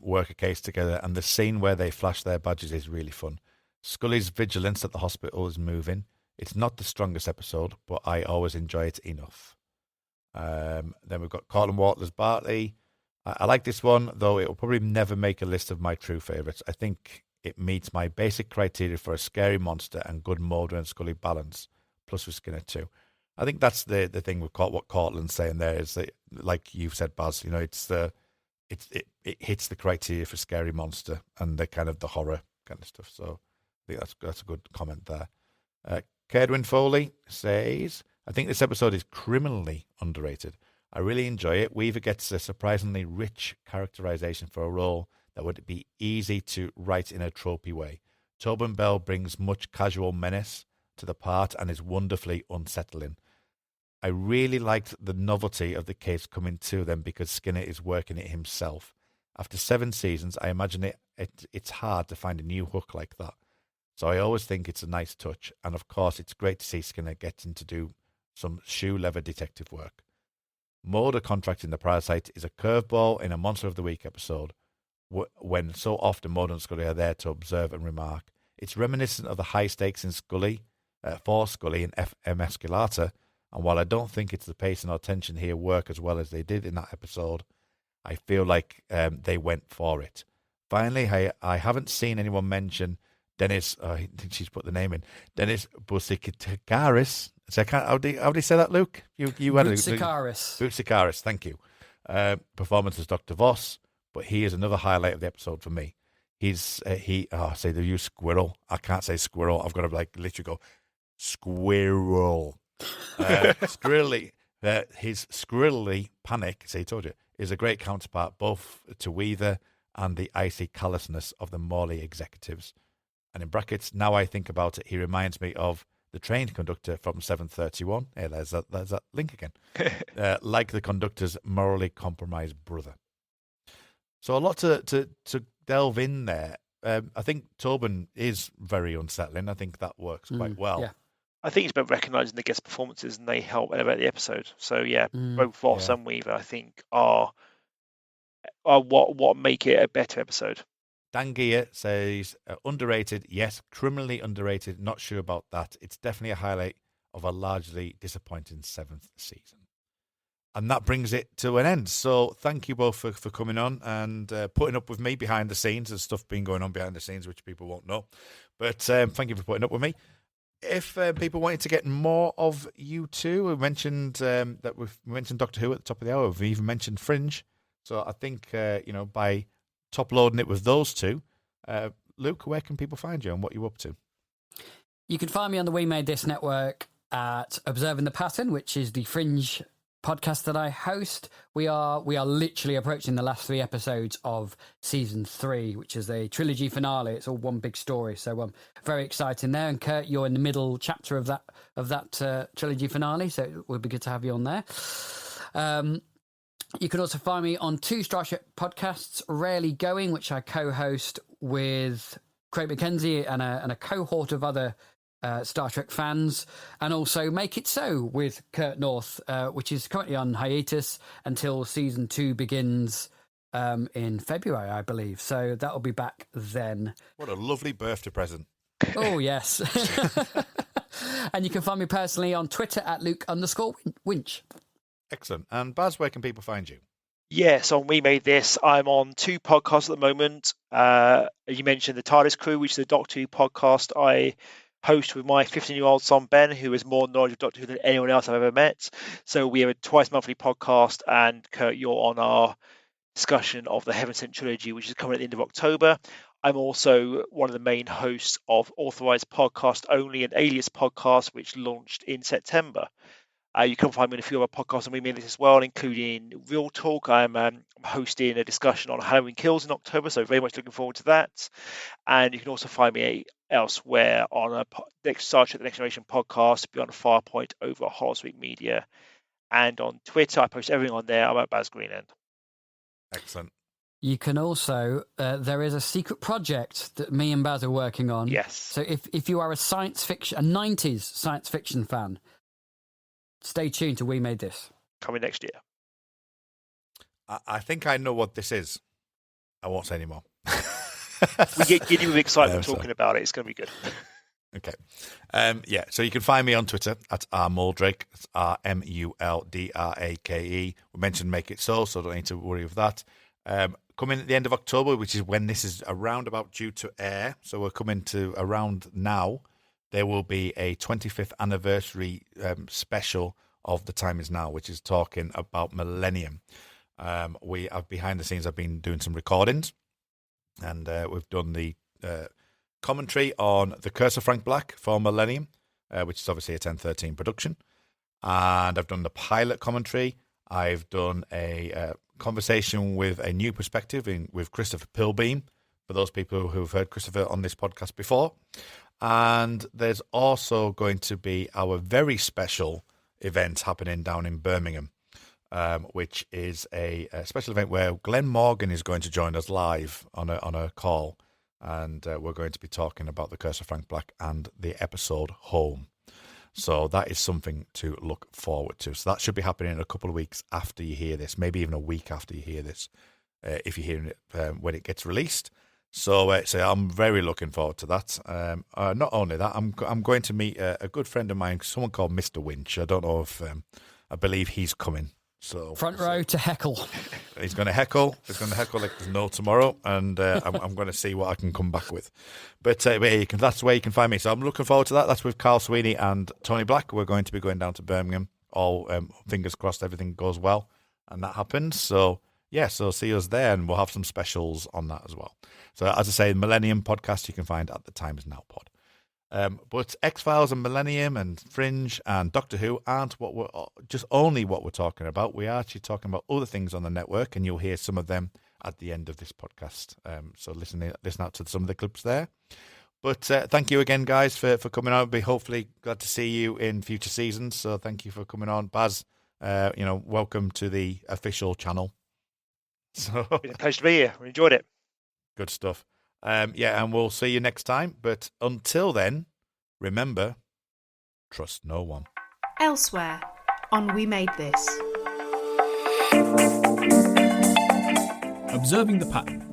work a case together, and the scene where they flash their badges is really fun. Scully's vigilance at the hospital is moving. It's not the strongest episode, but I always enjoy it enough. Then we've got Cortlan Watler's Bartley. I like this one, though it will probably never make a list of my true favourites. I think it meets my basic criteria for a scary monster and good Mulder and Scully balance, plus with Skinner too. I think that's the thing with what Cortland's saying there is that, like you've said, Baz, it hits the criteria for scary monster and the kind of the horror kind of stuff. So I think that's a good comment there. Caredwen Foley says, I think this episode is criminally underrated. I really enjoy it. Weaver gets a surprisingly rich characterization for a role that would be easy to write in a tropey way. Tobin Bell brings much casual menace to the part and is wonderfully unsettling. I really liked the novelty of the case coming to them because Skinner is working it himself. After 7 seasons, I imagine it's hard to find a new hook like that. So I always think it's a nice touch. And of course, it's great to see Skinner getting to do some shoe leather detective work. Mulder contracting the parasite is a curveball in a Monster of the Week episode, when so often Mulder and Scully are there to observe and remark. It's reminiscent of the high stakes in Scully, for Scully in FM Escalata, and while I don't think it's the pacing or tension here work as well as they did in that episode, I feel like they went for it. Finally, I haven't seen anyone mention Dennis, I think she's put the name in, Dennis Boutsikaris. So how do you say that, Luke? You had Boutsikaris. Boutsikaris, thank you. Performance as Dr. Voss, but he is another highlight of the episode for me. I say they use squirrel. I can't say squirrel. I've got to literally go squirrel. Squirrely, his squirrely panic, see, I told you, is a great counterpart both to Weaver and the icy callousness of the Morley executives. And in brackets, now I think about it, he reminds me of the train conductor from 731. Hey, there's that link again. Like the conductor's morally compromised brother. So a lot to delve in there. I think Tobin is very unsettling. I think that works quite well. Yeah. I think it's about recognising the guest performances and they help elevate the episode. So both Voss and Weaver, I think, are what make it a better episode. Dan Gear says, underrated, yes, criminally underrated, not sure about that. It's definitely a highlight of a largely disappointing 7th season. And that brings it to an end. So thank you both for coming on and putting up with me behind the scenes. There's stuff been going on behind the scenes which people won't know. But thank you for putting up with me. If people wanted to get more of you two, we mentioned that we've mentioned Doctor Who at the top of the hour. We've even mentioned Fringe. So I think, by top loading it with those two, Luke, where can people find you and what you're up to? You can find me on the We Made This network at Observing the Pattern, which is the Fringe podcast that I host. We are literally approaching the last 3 episodes of season 3, which is a trilogy finale. It's all one big story, so very exciting there. And Kurt, you're in the middle chapter of that trilogy finale, so it would be good to have you on there. You can also find me on 2 Starship podcasts, Rarely Going, which I co-host with Craig McKenzie and a cohort of other Star Trek fans, and also Make It So with Kurt North, which is currently on hiatus until season 2 begins in February, I believe. So that'll be back then. What a lovely birthday present. Oh, yes. And you can find me personally on Twitter at Luke_Winch. Excellent. And Baz, where can people find you? Yes, on We Made This, I'm on 2 podcasts at the moment. You mentioned the TARDIS Crew, which is a Doctor Who podcast I host with my 15-year-old son, Ben, who has more knowledge of Doctor Who than anyone else I've ever met. So we have a twice-monthly podcast, and Kurt, you're on our discussion of the Heaven Sent trilogy, which is coming at the end of October. I'm also one of the main hosts of Authorized Podcast Only, an Alias podcast, which launched in September. You can find me in a few other podcasts and We Made This as well, including Real Talk. I'm hosting a discussion on Halloween Kills in October, so very much looking forward to that. And you can also find me elsewhere on a Next Star Trek The Next Generation podcast, Beyond Farpoint over at Holosweek Media, and on Twitter. I post everything on there. I'm at Baz Greenland. Excellent. You can also, there is a secret project that me and Baz are working on. Yes. So if you are a 90s science fiction fan, stay tuned to We Made This. Coming next year. I think I know what this is. I won't say anymore. We get giddy with excitement talking about it. It's going to be good. Okay. So you can find me on Twitter at rmuldrake. It's RMULDRAKE. We mentioned Make It So don't need to worry with that. Coming at the end of October, which is when this is around about due to air, so we're coming to around now, there will be a 25th anniversary special of The Time Is Now, which is talking about Millennium. We have behind the scenes, I've been doing some recordings, and we've done the commentary on The Curse of Frank Black for Millennium, which is obviously a 1013 production. And I've done the pilot commentary. I've done a conversation with a new perspective with Christopher Pilbeam, for those people who've heard Christopher on this podcast before. And there's also going to be our very special event happening down in Birmingham, which is a special event where Glenn Morgan is going to join us live on a call. And we're going to be talking about The Curse of Frank Black and the episode Home. So that is something to look forward to. So that should be happening in a couple of weeks after you hear this, maybe even a week after you hear this, if you're hearing it when it gets released. So I'm very looking forward to that. Not only that, I'm going to meet a good friend of mine, someone called Mr. Winch. I don't know if I believe he's coming. So front row to heckle. He's going to heckle. He's going to heckle like there's no tomorrow, and I'm going to see what I can come back with. But that's where you can find me. So I'm looking forward to that. That's with Carl Sweeney and Tony Black. We're going to be going down to Birmingham. All fingers crossed, everything goes well, and that happens. So yeah, so see us there, and we'll have some specials on that as well. So as I say, Millennium podcast you can find at the Time Is Now pod. But X-Files and Millennium and Fringe and Doctor Who aren't what we're talking about. We are actually talking about other things on the network, and you'll hear some of them at the end of this podcast. So listen out to some of the clips there. But thank you again, guys, for coming on. I'll be hopefully glad to see you in future seasons. So thank you for coming on, Baz. Welcome to the official channel. So It's been a pleasure to be here. We enjoyed it. Good stuff. And we'll see you next time. But until then, remember, trust no one. Elsewhere on We Made This. Observing the Pattern,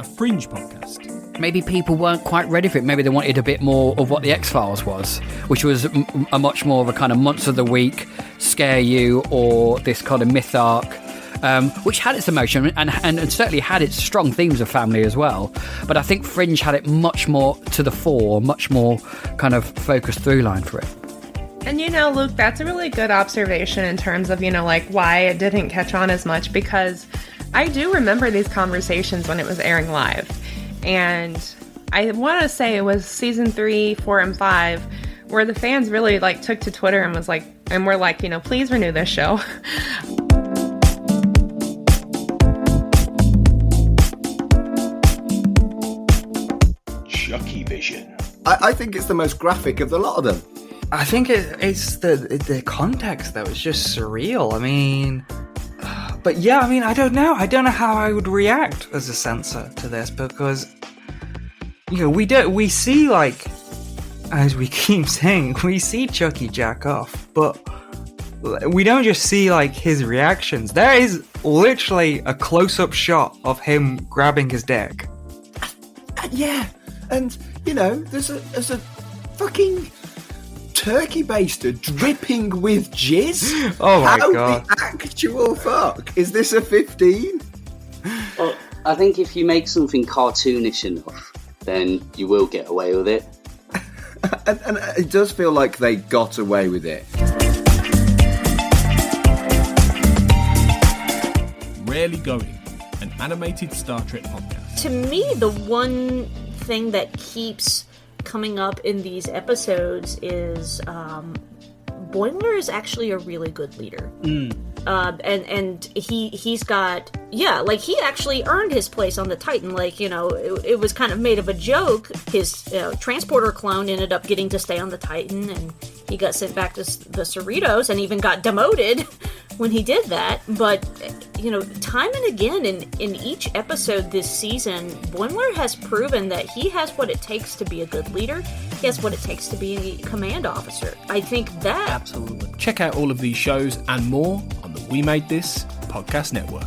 a Fringe podcast. Maybe people weren't quite ready for it. Maybe they wanted a bit more of what the X-Files was, which was a much more of a kind of monster of the week, scare you, or this kind of myth arc. Which had its emotion and certainly had its strong themes of family as well. But I think Fringe had it much more to the fore, much more kind of focused through line for it. And Luke, that's a really good observation in terms of, why it didn't catch on as much, because I do remember these conversations when it was airing live. And I want to say it was season 3, 4, and 5, where the fans really took to Twitter and was we're like, please renew this show. Chucky Vision. I think it's the most graphic of the lot of them. I think it's the context that was just surreal. But yeah, I don't know. I don't know how I would react as a censor to this, because we see, as we keep saying, we see Chucky jack off, but we don't just see his reactions. There is literally a close-up shot of him grabbing his dick. Yeah. And, there's a fucking turkey baster dripping with jizz. Oh my God. The actual fuck? Is this a 15? Well, I think if you make something cartoonish enough, then you will get away with it. and it does feel like they got away with it. Rarely Going, an animated Star Trek podcast. To me, the one thing that keeps coming up in these episodes is Boimler is actually a really good leader. And he's got, he actually earned his place on the Titan. It was kind of made of a joke. His transporter clone ended up getting to stay on the Titan, and he got sent back to the Cerritos and even got demoted when he did that. But time and again in each episode this season, Boimler has proven that he has what it takes to be a good leader. He has what it takes to be a command officer. I think that... Absolutely. Check out all of these shows and more on the We Made This podcast network.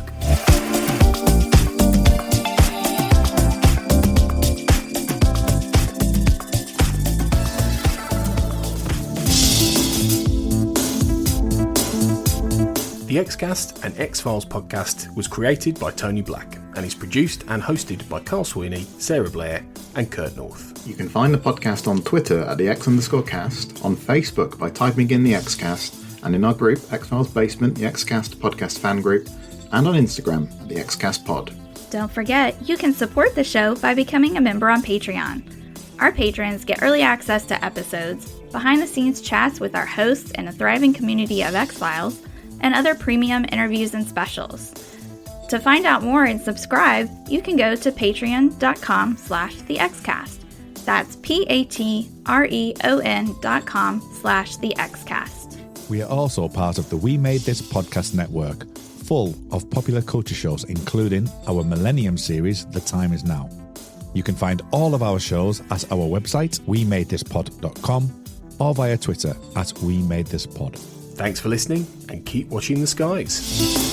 The Xcast and X-Files podcast was created by Tony Black and is produced and hosted by Carl Sweeney, Sarah Blair and Kurt North. You can find the podcast on Twitter at the X_cast, on Facebook by typing in the Xcast, and in our group, X-Files Basement, the Xcast podcast fan group, and on Instagram at the Xcast pod. Don't forget, you can support the show by becoming a member on Patreon. Our patrons get early access to episodes, behind-the-scenes chats with our hosts and a thriving community of X-Files, and other premium interviews and specials. To find out more and subscribe, you can go to patreon.com/thexcast. That's patreon.com/thexcast. We are also part of the We Made This podcast network, full of popular culture shows, including our Millennium series, The Time Is Now. You can find all of our shows at our website, wemadethispod.com, or via Twitter at wemadethispod. Thanks for listening, and keep watching the skies.